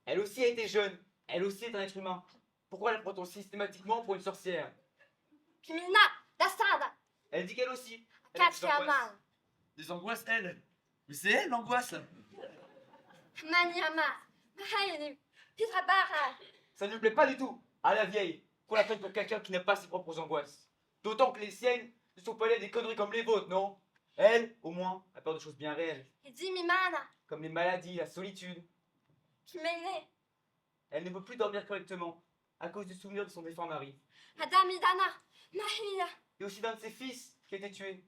Elle aussi a été jeune, elle aussi est un être humain. Pourquoi la prend-on systématiquement pour une sorcière? Elle dit qu'elle aussi. Elle a des angoisses. Des angoisses, elle. Mais c'est elle l'angoisse. Ça ne lui plaît pas du tout à la vieille qu'on la prenne pour quelqu'un qui n'a pas ses propres angoisses. D'autant que les siennes ne sont pas là des conneries comme les vôtres, non? Elle, au moins, a peur de choses bien réelles. Comme les maladies, la solitude. Elle ne peut plus dormir correctement à cause du souvenir de son défunt mari. Et aussi d'un de ses fils qui a été tué.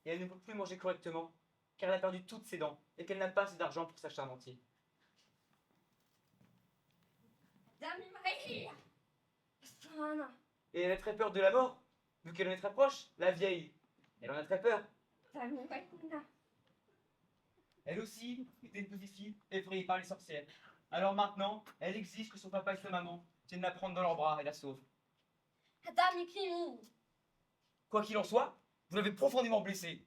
Et elle ne peut plus manger correctement car elle a perdu toutes ses dents et qu'elle n'a pas assez d'argent pour s'acheter un dentier. Et elle a très peur de la mort, vu qu'elle en est très proche, la vieille. Elle en a très peur. Elle aussi était une petite fille effrayée par les sorcières. Alors maintenant, elle exige que son papa et sa maman viennent la prendre dans leurs bras et la sauvent. Quoi qu'il en soit, vous l'avez profondément blessée.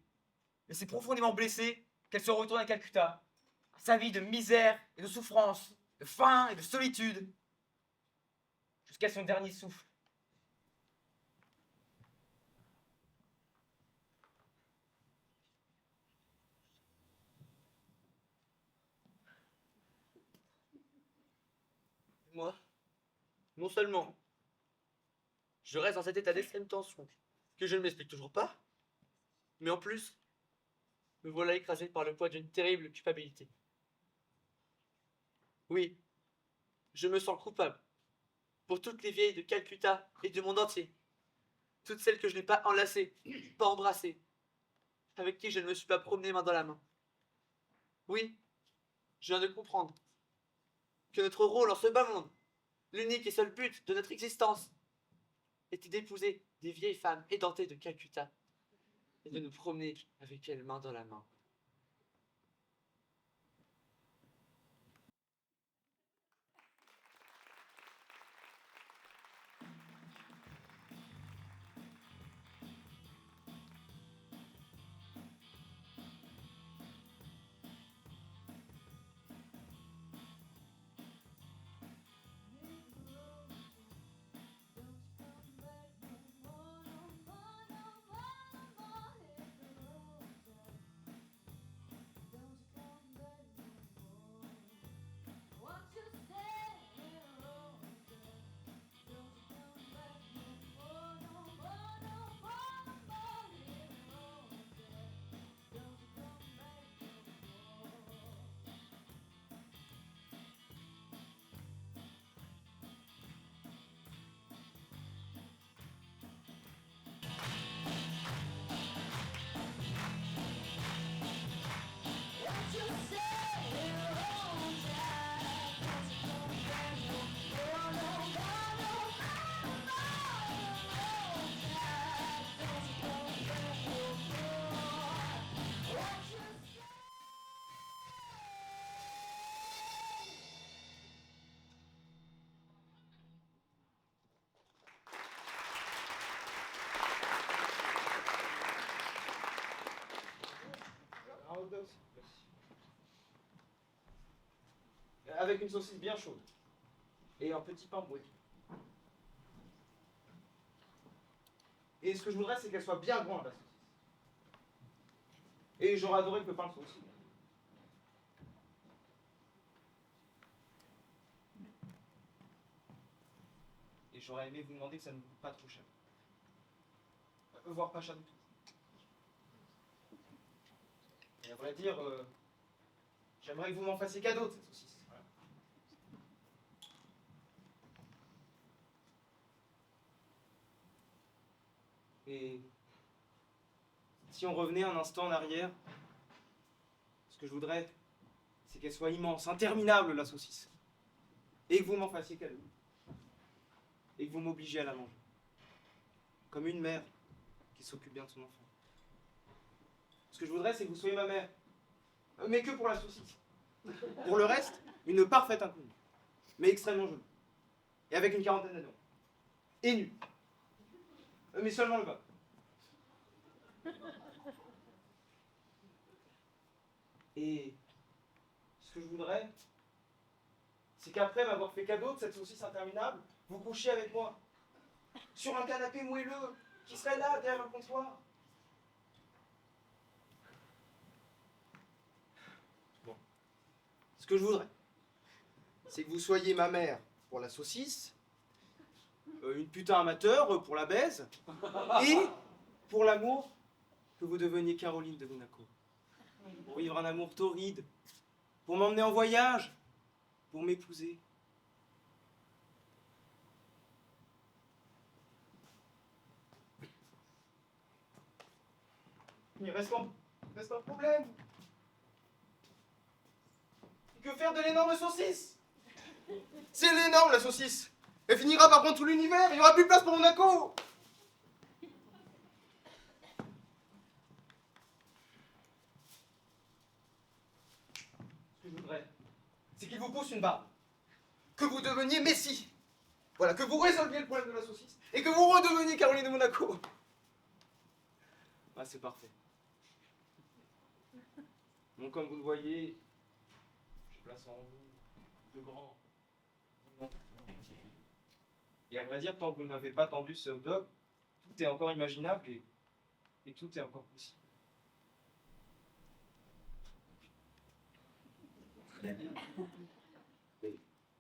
Et c'est profondément blessée qu'elle se retourne à Calcutta. À sa vie de misère et de souffrance, de faim et de solitude. Jusqu'à son dernier souffle. Moi, non seulement je reste dans cet état d'extrême tension que je ne m'explique toujours pas, mais en plus, me voilà écrasé par le poids d'une terrible culpabilité. Oui, je me sens coupable pour toutes les vieilles de Calcutta et du monde entier. Toutes celles que je n'ai pas enlacées, pas embrassées, avec qui je ne me suis pas promené main dans la main. Oui, je viens de comprendre que notre rôle en ce bas monde, l'unique et seul but de notre existence, était d'épouser des vieilles femmes édentées de Calcutta et de nous promener avec elles main dans la main. hot dog, s'il vous plaît. Avec une saucisse bien chaude. Et un petit pain brûlé. Et ce que je voudrais, c'est qu'elle soit bien grande, la saucisse. Et j'aurais adoré que le pain soit aussi. Et j'aurais aimé vous demander que ça ne coûte pas trop cher. Voire pas cher du tout. Et à vrai dire, j'aimerais que vous m'en fassiez cadeau de cette saucisse. Voilà. Et si on revenait un instant en arrière, ce que je voudrais, c'est qu'elle soit immense, interminable la saucisse. Et que vous m'en fassiez cadeau. Et que vous m'obligiez à la manger. Comme une mère qui s'occupe bien de son enfant. Ce que je voudrais, c'est que vous soyez ma mère. Mais que pour la saucisse. Pour le reste, une parfaite inconnue. Mais extrêmement jolie. Et avec une quarantaine d'années. Et nue. Mais seulement le bas. Et ce que je voudrais, c'est qu'après m'avoir fait cadeau de cette saucisse interminable, vous couchiez avec moi. Sur un canapé moelleux, qui serait là, derrière un comptoir. Bon. Ce que je voudrais, c'est que vous soyez ma mère pour la saucisse, une putain amateur pour la baise, et pour l'amour, que vous deveniez Caroline de Monaco. Pour vivre un amour torride, pour m'emmener en voyage, pour m'épouser. Il reste un problème. Que faire de l'énorme saucisse? C'est l'énorme la saucisse. Elle finira par prendre tout l'univers, il n'y aura plus de place pour Monaco. Ce que je voudrais, c'est qu'il vous pousse une barre. Que vous deveniez Messi. Voilà, que vous résolviez le problème de la saucisse. Et que vous redeveniez Caroline de Monaco. Ah, c'est parfait. Donc, comme vous le voyez, je place en vous de grands. Et à vrai dire, tant que vous n'avez pas tendu ce hot dog, tout est encore imaginable et tout est encore possible.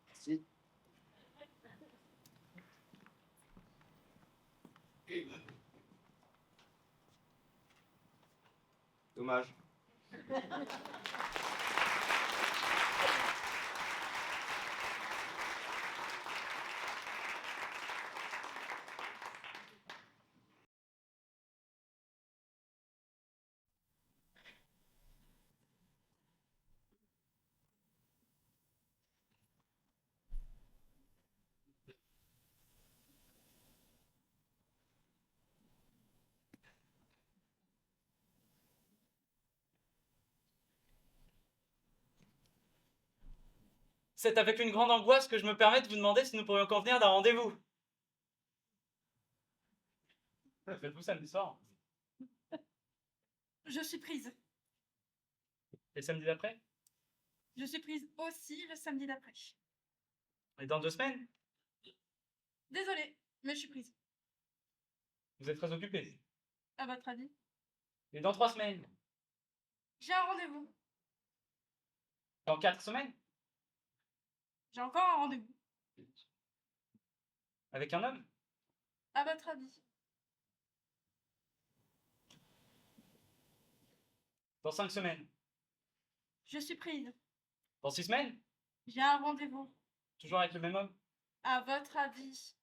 Merci. Dommage. C'est avec une grande angoisse que je me permets de vous demander si nous pourrions convenir d'un rendez-vous. Faites-vous samedi soir? Je suis prise. Et samedi d'après? Je suis prise aussi le samedi d'après. Et dans 2 semaines? Désolée, mais je suis prise. Vous êtes très occupé. À votre avis? Et dans 3 semaines? J'ai un rendez-vous. Dans 4 semaines? J'ai encore un rendez-vous. Avec un homme? À votre avis? Dans 5 semaines? Je suis prise. Dans 6 semaines? J'ai un rendez-vous. Toujours avec le même homme? À votre avis?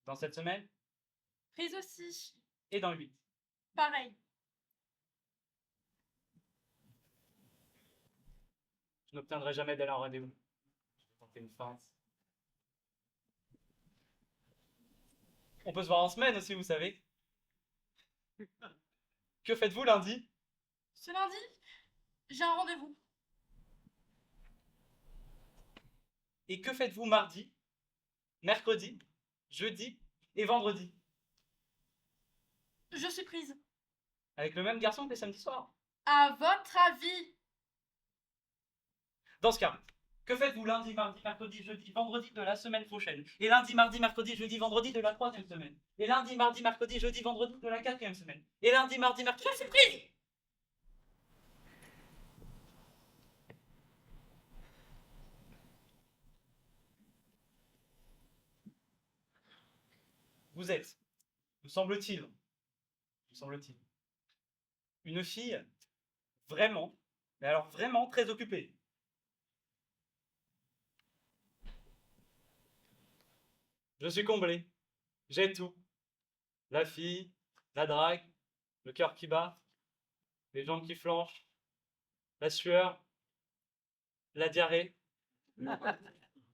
Dans 7 semaines? Prise aussi. Et dans 8? Pareil. Je n'obtiendrai jamais d'aller en rendez-vous. Je vais tenter une feinte. On peut se voir en semaine aussi, vous savez. Que faites-vous lundi? Ce lundi, j'ai un rendez-vous. Et que faites-vous mardi, mercredi, jeudi et vendredi? Je suis prise. Avec le même garçon que les samedis soirs? À votre avis? Dans ce cas, que faites-vous lundi, mardi, mercredi, jeudi, vendredi de la semaine prochaine? Et lundi, mardi, mercredi, jeudi, vendredi de la 3e semaine? Et lundi, mardi, mercredi, jeudi, vendredi de la 4e semaine? Et lundi, mardi, mercredi... C'est prise! Vous êtes, me semble-t-il, une fille vraiment, mais alors vraiment très occupée. Je suis comblé. J'ai tout. La fille, la drague, le cœur qui bat, les jambes qui flanchent, la sueur, la diarrhée,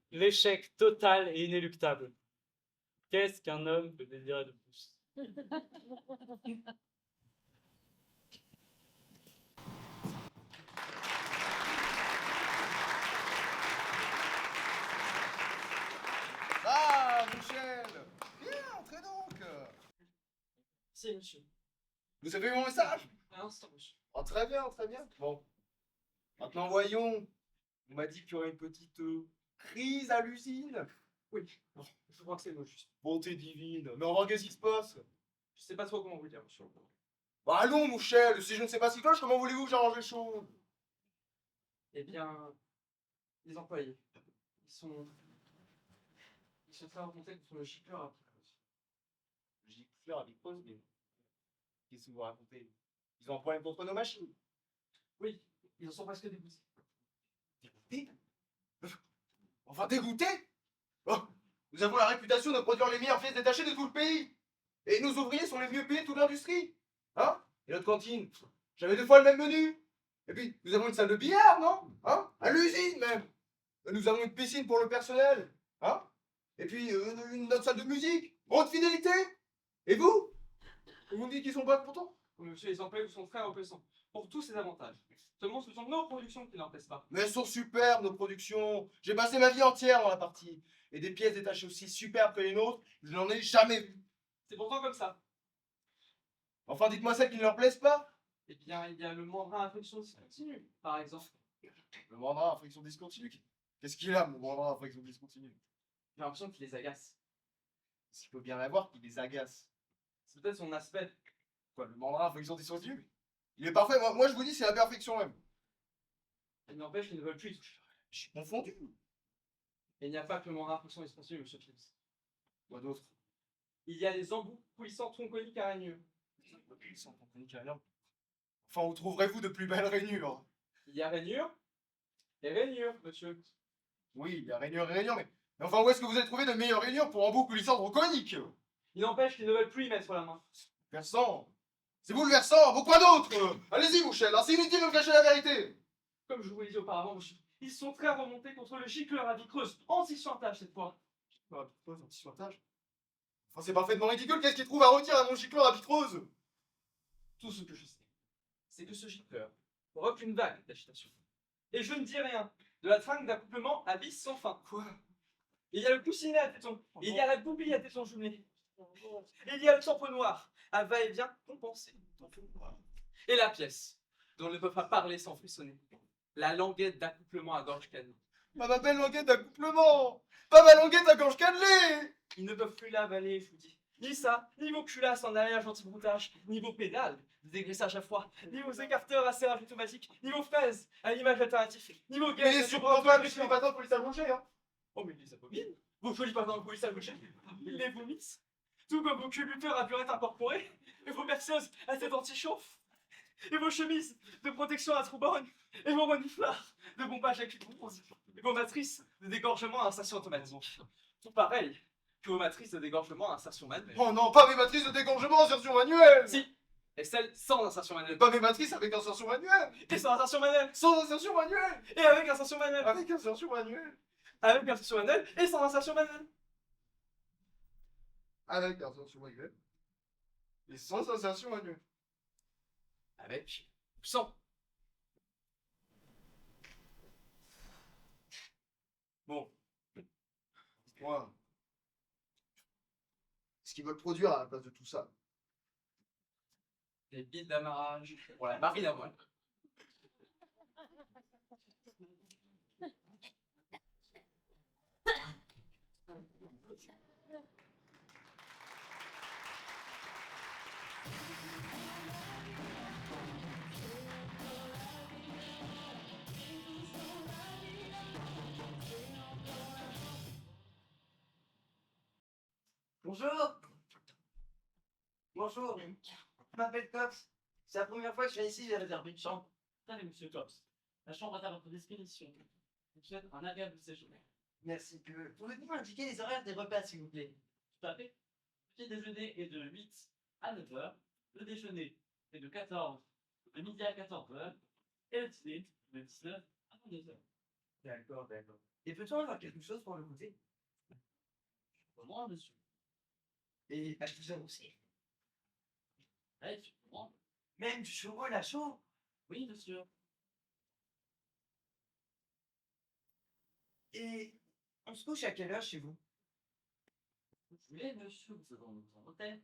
l'échec total et inéluctable. Qu'est-ce qu'un homme peut désirer de plus? Ah, Michel! Bien, entrez donc! C'est monsieur. Vous avez eu mon message? Un instant, monsieur. Oh, très bien, très bien. Bon. Maintenant, voyons. On m'a dit qu'il y aurait une petite crise à l'usine. Oui, bon, je crois que c'est juste. Bonté divine. Mais enfin, qu'est-ce qui se passe? Je sais pas trop comment vous dire, monsieur. Bah allons, Michel. Si je ne sais pas si cloche, comment voulez-vous que j'arrange les choses? Eh bien, les employés, ils sont très remontés contre le gicleur à Picos. Le gicleur à Picos, mais qu'est-ce que vous racontez? Ils ont un problème contre nos machines. Oui, ils en sont presque dégoûtés. Dégoûtés? Enfin, dégoûtés? Oh, nous avons la réputation de produire les meilleures pièces détachées de tout le pays. Et nos ouvriers sont les mieux payés de toute l'industrie. Hein? Et notre cantine, j'avais 2 fois le même menu. Et puis, nous avons une salle de billard, non? Hein? À l'usine, même. Nous avons une piscine pour le personnel. Hein? Et puis, notre salle de musique. Haute fidélité. Et vous? Vous me dites qu'ils sont pas contents? Monsieur, les employés sont très reconnaissants pour tous ces avantages. Seulement, ce sont nos productions qui n'en plaisent pas. Mais elles sont superbes, nos productions. J'ai passé ma vie entière dans la partie. Et des pièces détachées aussi superbes que les nôtres, je n'en ai jamais vu. C'est pourtant comme ça. Enfin, dites-moi celles qui ne leur plaisent pas. Eh bien, il y a le mandrin à friction discontinue, par exemple. Le mandrin à friction discontinue. Qu'est-ce qu'il a, mon mandrin à friction discontinue? J'ai l'impression qu'il les agace. Il peut bien l'avoir qui les agace. C'est peut-être son aspect. Quoi, le mandrin à friction discontinue? Il est parfait, moi je vous dis, c'est la perfection même. Il n'empêche qu'ils ne veulent plus y toucher. Je suis confondu. Et il n'y a pas que le mandrin à friction discontinue, monsieur Phillips. Quoi d'autre? Il y a les embouts coulissants tronconiques aragneux. Enfin, où trouverez-vous de plus belles rainures? Il y a rainures et rainures, monsieur. Oui, il y a rainures et rainures, mais enfin, où est-ce que vous avez trouvé de meilleures rainures pour embouts coulissants tronconiques? Il n'empêche qu'ils ne veulent plus y mettre la main. Versant. C'est vous le versant, pourquoi d'autre? Allez-y, Michel, hein, c'est inutile de me cacher la vérité. Comme je vous l'ai dit auparavant, monsieur, ils sont très remontés contre le gicleur à vie creuse, anti-chantage cette fois. Anti-chantage. Enfin, c'est parfaitement ridicule, qu'est-ce qu'il trouve à retirer à mon gicleur à vitrose? Tout ce que je sais, c'est que ce gicleur provoque une vague d'agitation. Et je ne dis rien de la trinque d'accouplement à vis sans fin. Quoi? Il y a le coussinet à téton, il y a la bougie à téton jumelé, il y a le tampon noir à va-et-vient compensé. Et la pièce, dont on ne peut pas parler sans frissonner. La languette d'accouplement à gorge cannelée. Ma belle languette d'accouplement! Pas ma languette à gorge cannelée! Ils ne peuvent plus l'avaler, je vous dis. Ni ça, ni vos culasses en alliage anti-broutage, ni vos pédales de dégraissage à froid, ni vos écarteurs à serrage automatique, ni vos fraises à l'image alternative, ni vos Mais gaz les à surprenants, je les patins de police à bouger, hein! Oh, mais ils les abominent. Vos jolis patins de police à boucher, ils les vomissent. Tout comme vos culbuteurs à purette incorporée, et vos perceuses à tête anti-chauffe, et vos chemises de protection à trombone, et vos reniflards de pompage à bronze, et vos matrices de dégorgement à insertion automatique. Tout pareil que vos matrices de dégorgement à insertion manuelle. Oh non, pas mes matrices de dégorgement en insertion manuelle! Si, et celles sans insertion manuelle. Pas mes matrices avec insertion manuelle! Et sans insertion manuelle. Sans insertion manuelle! Et avec insertion manuelle. Avec insertion manuelle! Avec insertion manuelle et sans insertion manuelle. Avec insertion manuelle. Et sans insertion manuelle. Avec ou sans. Bon. Dites-moi. Ce qu'ils veulent produire à la place de tout ça. Des billes d'amarrage pour la marine à voile. Bonjour. Bonjour. Je m'appelle Cops. C'est la première fois que je viens ici, j'ai réservé une chambre. Allez, monsieur Cops. La chambre est à votre disposition. Je vous souhaite un agréable séjour. Merci. Pouvez-vous m'indiquer les horaires des repas, s'il vous plaît? Tout à fait. Le petit déjeuner est de 8 à 9 heures. Le déjeuner est de 14, de midi à 14 heures. Et le dîner de 19 à 22 heures. D'accord, d'accord. Et peut-on avoir quelque chose pour le goûter? Comment, monsieur? Et pas tout ça aussi. Ouais, tu comprends? Même du chocolat chaud. Oui, monsieur. Et on se couche à quelle heure chez vous? Vous voulez, monsieur, vous êtes dans un hôtel.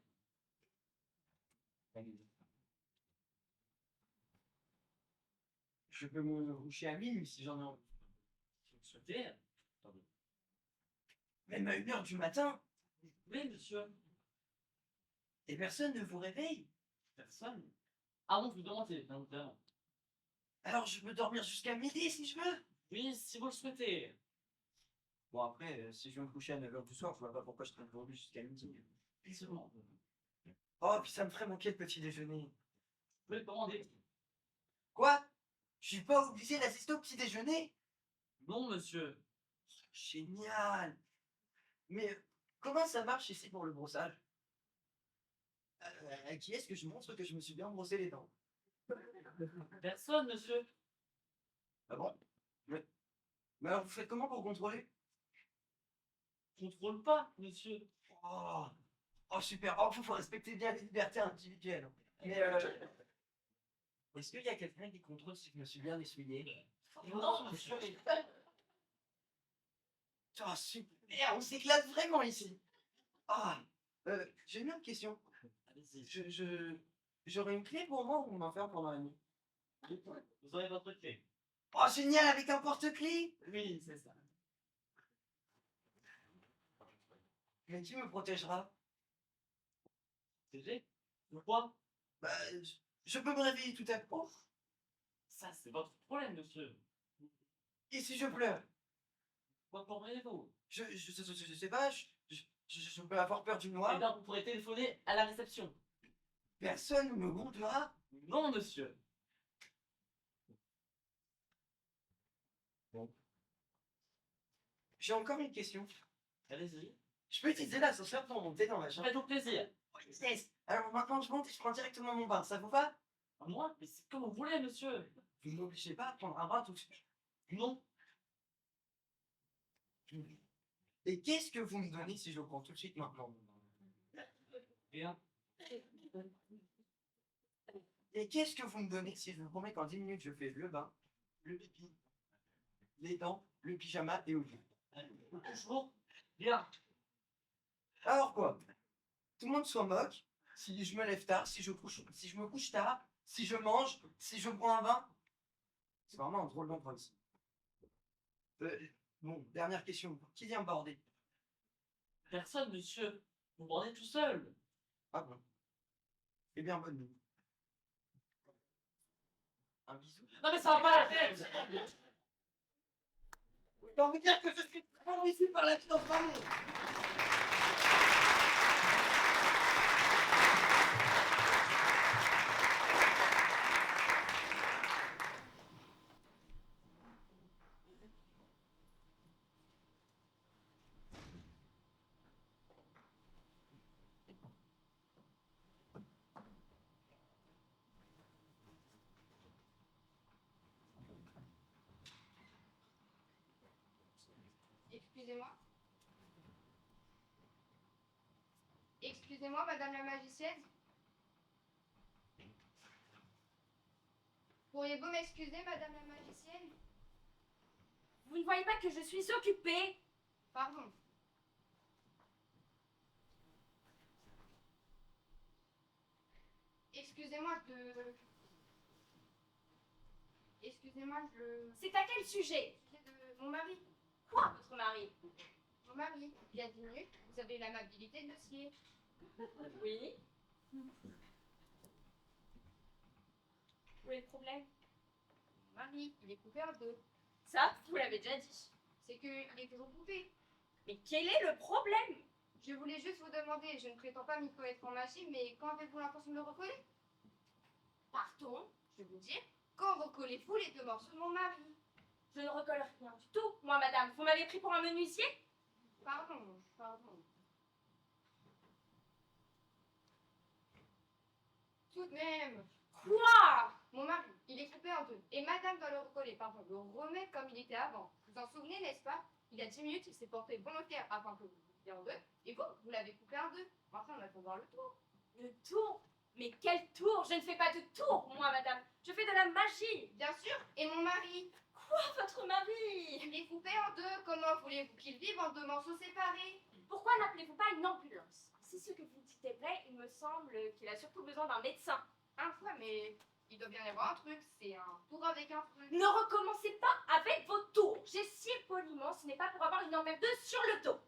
Je peux me coucher à minuit si j'en ai envie. Si vous le souhaitez. Attendez. Même à 1h du matin. Oui, monsieur. Et personne ne vous réveille. Personne. Ah bon, vous demandez, bien évidemment. Alors je peux dormir jusqu'à midi si je veux. Oui, si vous le souhaitez. Bon après, si je veux me coucher à 9h du soir, je vois pas pourquoi je serais dormi jusqu'à midi. Effectivement. Vous Oh, puis ça me ferait manquer le petit déjeuner. pouvez le commander. Quoi? Je suis pas obligé d'assister au petit déjeuner? Non, monsieur. Génial. Mais comment ça marche ici pour le brossage? À qui est-ce que je montre que je me suis bien brossé les dents? Personne, monsieur. Ah bon? Mais alors vous faites comment pour contrôler? Contrôle pas, monsieur. Oh, oh super. Oh, faut respecter bien les libertés individuelles. Mais est-ce qu'il y a quelqu'un qui contrôle si je me suis bien essuyé? Non, monsieur. Oh, super, on s'éclate vraiment ici. Ah, j'ai une autre question. Allez-y. J'aurais une clé pour moi ou on m'enferme pendant la nuit? Vous aurez votre clé. Oh, génial, avec un porte-clés? Oui, c'est ça. Mais qui me protégera? C'est pourquoi? Bah, je peux me réveiller tout à coup. Ça, c'est votre problème, monsieur. Et si je pleure? Pourquoi pleurer-vous? Je sais pas, je peux avoir peur du Eh noir. bien, vous pourrez téléphoner à la réception. Personne ne me grondera. Non, monsieur. J'ai encore une question. Allez-y. Je peux utiliser l'ascenseur pour monter dans ma chambre? Faites-vous plaisir. Oh, yes. Alors maintenant je monte et je prends directement mon bain, ça vous va? À moi? Mais c'est comme vous voulez, monsieur. Vous ne m'obligez pas à prendre un bain tout de suite. Non. Et qu'est-ce que vous me donnez si je le prends tout de suite maintenant? Rien. Et qu'est-ce que vous me donnez si je vous promets qu'en 10 minutes je fais le bain, le pipi, les dents, le pyjama et au lit? Toujours. Bien. Alors quoi? Tout le monde s'en moque si je me lève tard, si je me couche tard, si je mange, si je prends un bain. C'est vraiment un drôle d'endroit ici. Bon, dernière question. Qui vient me border? Personne, monsieur. Vous bordez tout seul. Ah bon? Eh bien, bonne nuit. Un bisou. Non, mais ça va pas la tête. J'ai envie de dire que je suis vraiment ici par la finance famille. Excusez-moi. Excusez-moi, madame la magicienne. Pourriez-vous m'excuser, madame la magicienne? Vous ne voyez pas que je suis occupée? Pardon. Excusez-moi, Excusez-moi, C'est à quel sujet? de mon mari. Quoi, votre mari? Mon mari, il y a 10 minutes, vous avez eu l'amabilité de le scier. Oui. Où est le problème? Mon mari, il est coupé en deux. Ça, vous l'avez déjà dit. C'est qu'il est toujours coupé. Mais quel est le problème? Je voulais juste vous demander, je ne prétends pas m'y connaître en magie, mais quand avez-vous l'intention de le recoller? Pardon? Je veux dire, quand recollez-vous les deux morceaux de mon mari? Je ne recolle rien du tout, moi, madame. Vous m'avez pris pour un menuisier? Pardon, pardon. Tout de même. Quoi? Mon mari, il est coupé en deux. Et madame doit le recoller, pardon, le remettre comme il était avant. Vous en souvenez, n'est-ce pas? Il y a 10 minutes, il s'est porté volontaire afin que vous le coupiez en deux. Et vous l'avez coupé en deux. Enfin, on attend voir le tour. Le tour? Mais quel tour? Je ne fais pas de tour, moi, madame. Je fais de la magie. Bien sûr. Et mon mari? Quoi, votre mari? Il est coupé en deux. Comment voulez-vous qu'il vive en deux morceaux séparés? Pourquoi n'appelez-vous pas une ambulance? Si ce que vous dites est vrai, il me semble qu'il a surtout besoin d'un médecin. Un fois, mais il doit bien y avoir un truc. C'est un tour avec un truc. Ne recommencez pas avec vos tours. J'ai si poliment, ce n'est pas pour avoir une emmerdeux sur le dos.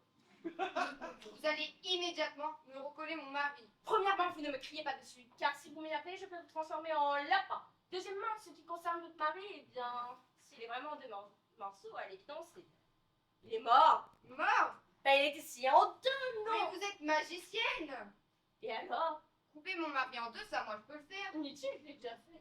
Vous allez immédiatement me recoller mon mari. Premièrement, vous ne me criez pas dessus, car si vous m'énervez, je peux vous transformer en lapin. Deuxièmement, ce qui concerne votre mari, eh bien, s'il est vraiment en deux morceaux, à l'évidence, il est mort. Mort? Ben, il est ici en deux, non? Mais vous êtes magicienne. Et alors? Couper mon mari en deux, ça, moi, je peux le faire. Inutile, je l'ai déjà fait.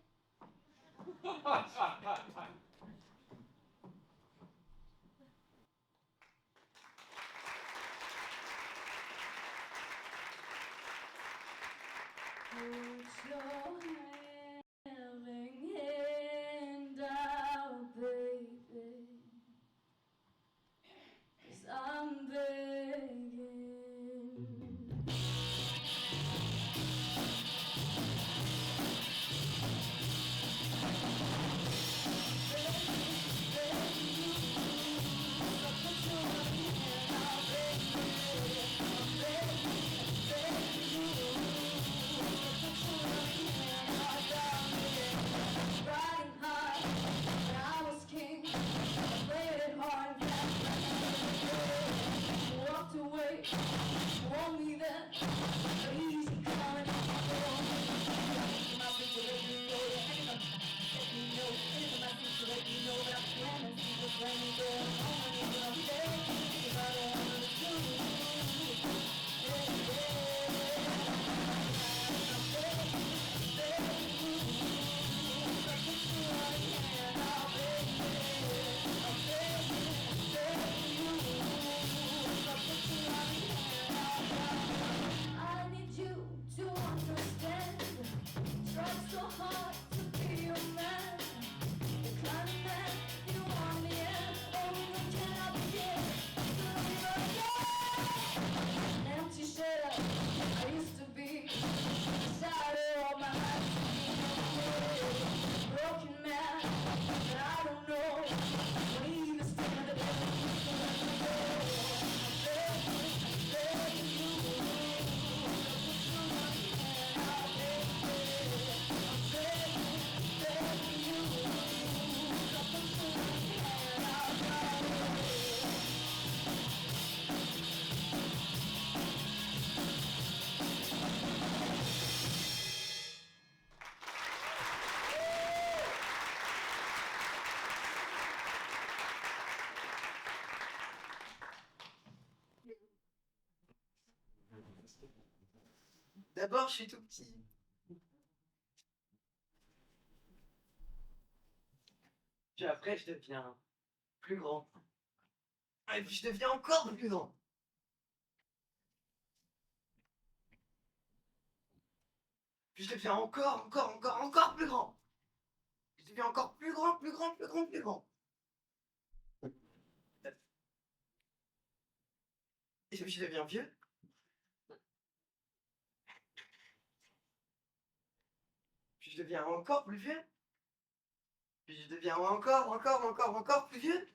Put your loving hand out, baby, 'cause I'm begging. Riding high when I was king, I played it hard and fast. Walked away, warned me then, but easy coming. My people let me know, let me know, my people let me know that I can and see what's when you go home and you're gonna stay, 'cause I don't wanna lose. I need you to understand. Tried so hard to be your man. The kind of man you want me in. Oh, you cannot begin to live again. Empty shell I used to be. Shadow of my life. Broken man, and I don't know what even stand to be. D'abord, je suis tout petit. Puis après, je deviens plus grand. Et puis je deviens encore plus grand. Puis je deviens encore plus grand. Je deviens encore plus grand, plus grand, plus grand, plus grand. Et puis je deviens vieux. Puis je deviens encore plus vieux. Puis je deviens encore plus vieux.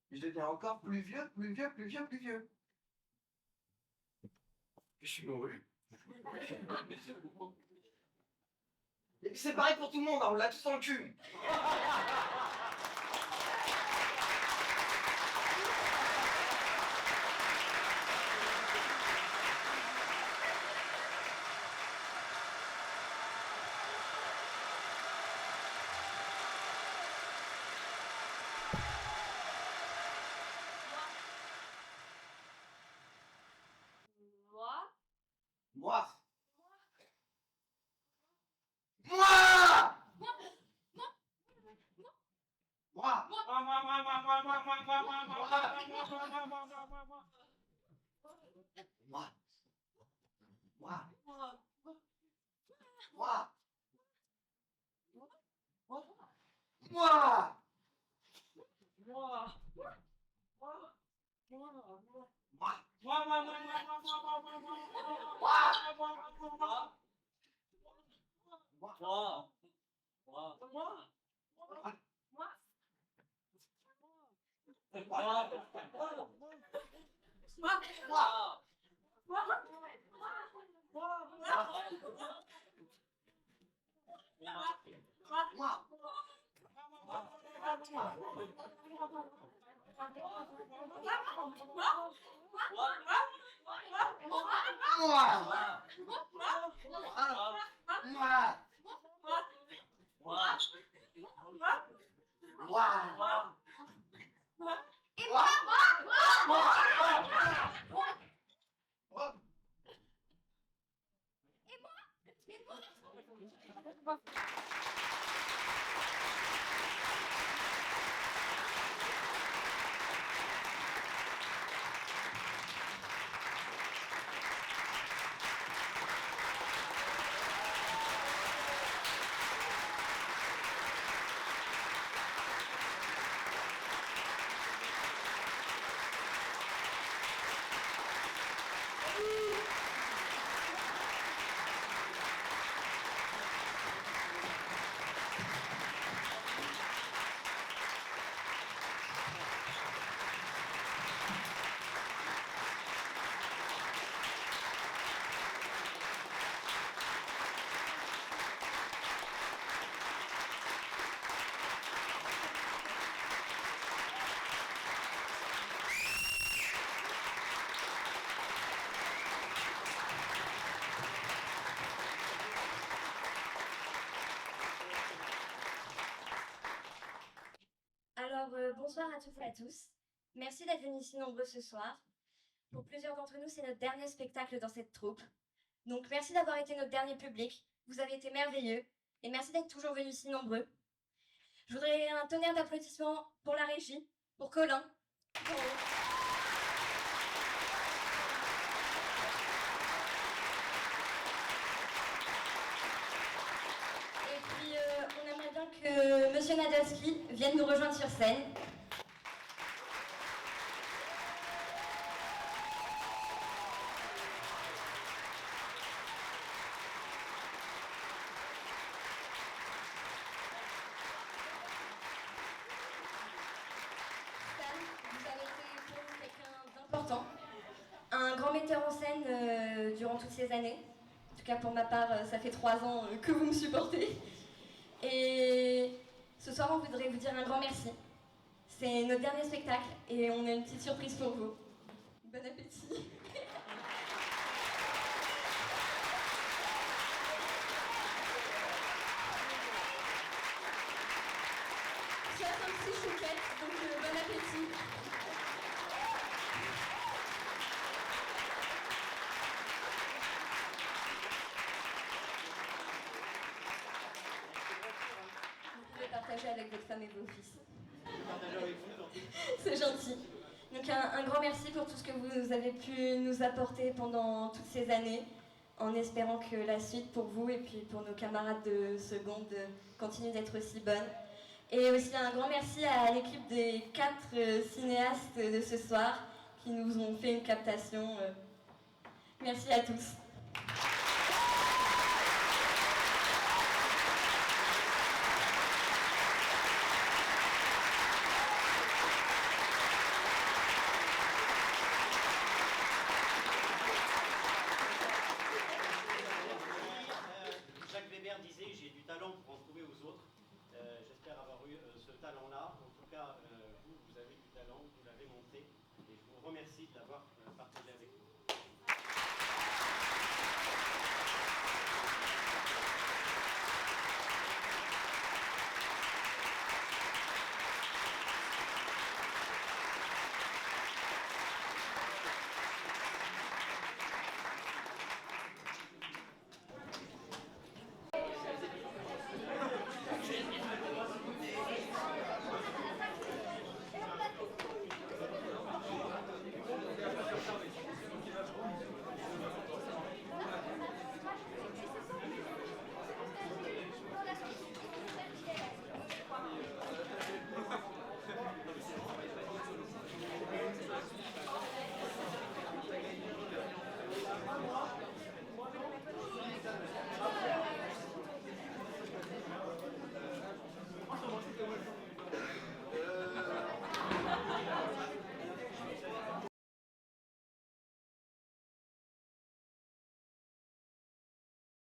Puis je deviens encore plus vieux, plus vieux, plus vieux, plus vieux. Puis je suis mouru. Et puis c'est pareil pour tout le monde, hein, on l'a tous dans le cul. Alors, bonsoir à toutes et à tous. Merci d'être venus si nombreux ce soir. Pour plusieurs d'entre nous, c'est notre dernier spectacle dans cette troupe. Donc, merci d'avoir été notre dernier public. Vous avez été merveilleux. Et merci d'être toujours venus si nombreux. Je voudrais un tonnerre d'applaudissements pour la régie, pour Colin. Et puis, on aimerait bien que Monsieur Nadolski vienne nous rejoindre sur scène. Un grand metteur en scène durant toutes ces années. En tout cas, pour ma part, ça fait 3 ans que vous me supportez. Et ce soir, on voudrait vous dire un grand merci. C'est notre dernier spectacle et on a une petite surprise pour vous. Bon appétit. 66 chouquettes, donc bon appétit. Partager avec votre femme et vos fils. C'est gentil. Donc un grand merci pour tout ce que vous avez pu nous apporter pendant toutes ces années, en espérant que la suite pour vous et puis pour nos camarades de seconde continue d'être aussi bonne. Et aussi un grand merci à l'équipe des 4 cinéastes de ce soir qui nous ont fait une captation. Merci à tous. Remercie de l'avoir partagé avec nous.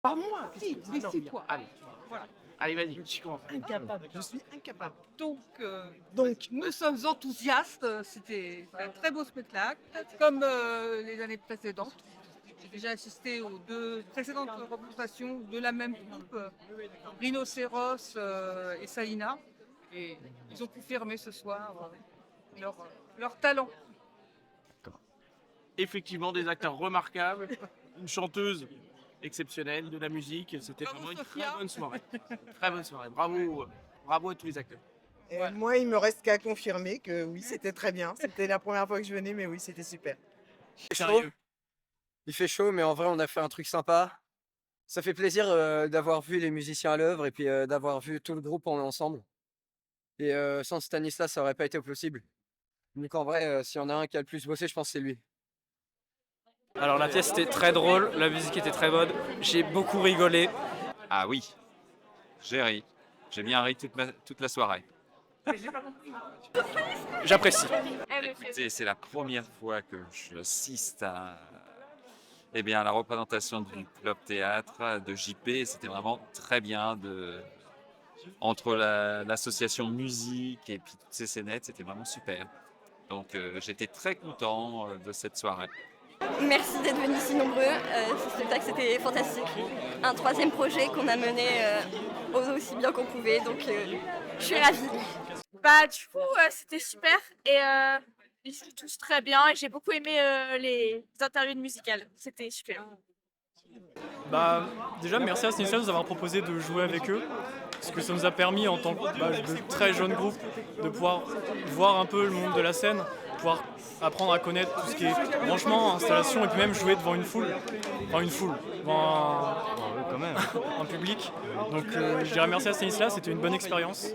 Pardon-moi. Si, c'est toi. Allez, Voilà. allez, vas-y, tu commences. Incapable. Je suis incapable. Donc, nous sommes enthousiastes. C'était un très beau spectacle, comme les années précédentes. J'ai déjà assisté aux 2 précédentes représentations de la même troupe, Rhinocéros et Salina. Et ils ont confirmé ce soir leur talent. Effectivement, des acteurs remarquables, une chanteuse exceptionnelle, de la musique. C'était vraiment une très bonne soirée. Très bonne soirée. Bravo, bravo à tous les acteurs. Et moi, il me reste qu'à confirmer que oui, c'était très bien. C'était la première fois que je venais, mais oui, c'était super. Sérieux. Il fait chaud, mais en vrai, on a fait un truc sympa. Ça fait plaisir d'avoir vu les musiciens à l'œuvre et puis d'avoir vu tout le groupe ensemble. Et sans Stanislas, ça aurait pas été possible. Donc en vrai, s'il y en a un qui a le plus bossé, je pense que c'est lui. Alors la pièce était très drôle, la musique était très bonne, j'ai beaucoup rigolé. Ah oui, j'ai ri. J'ai bien ri toute la soirée. J'apprécie. Écoutez, c'est la première fois que j'assiste à la représentation du club théâtre de JP. C'était vraiment très bien entre l'association musique et puis toutes ces scénettes, c'était vraiment super. Donc j'étais très content de cette soirée. Merci d'être venus si nombreux. Ce spectacle, c'était fantastique. Un 3e projet qu'on a mené aussi bien qu'on pouvait, donc je suis ravie. Bah du coup, c'était super et ils jouent tous très bien et j'ai beaucoup aimé les interviews musicales. C'était super. Bah déjà merci à Stanislas de nous avoir proposé de jouer avec eux, parce que ça nous a permis en tant que de très jeune groupe de pouvoir voir un peu le monde de la scène, pouvoir apprendre à connaître tout ce qui est franchement installation et puis même jouer devant une foule, devant un public. Donc je dirais merci à Stanislas, c'était une bonne expérience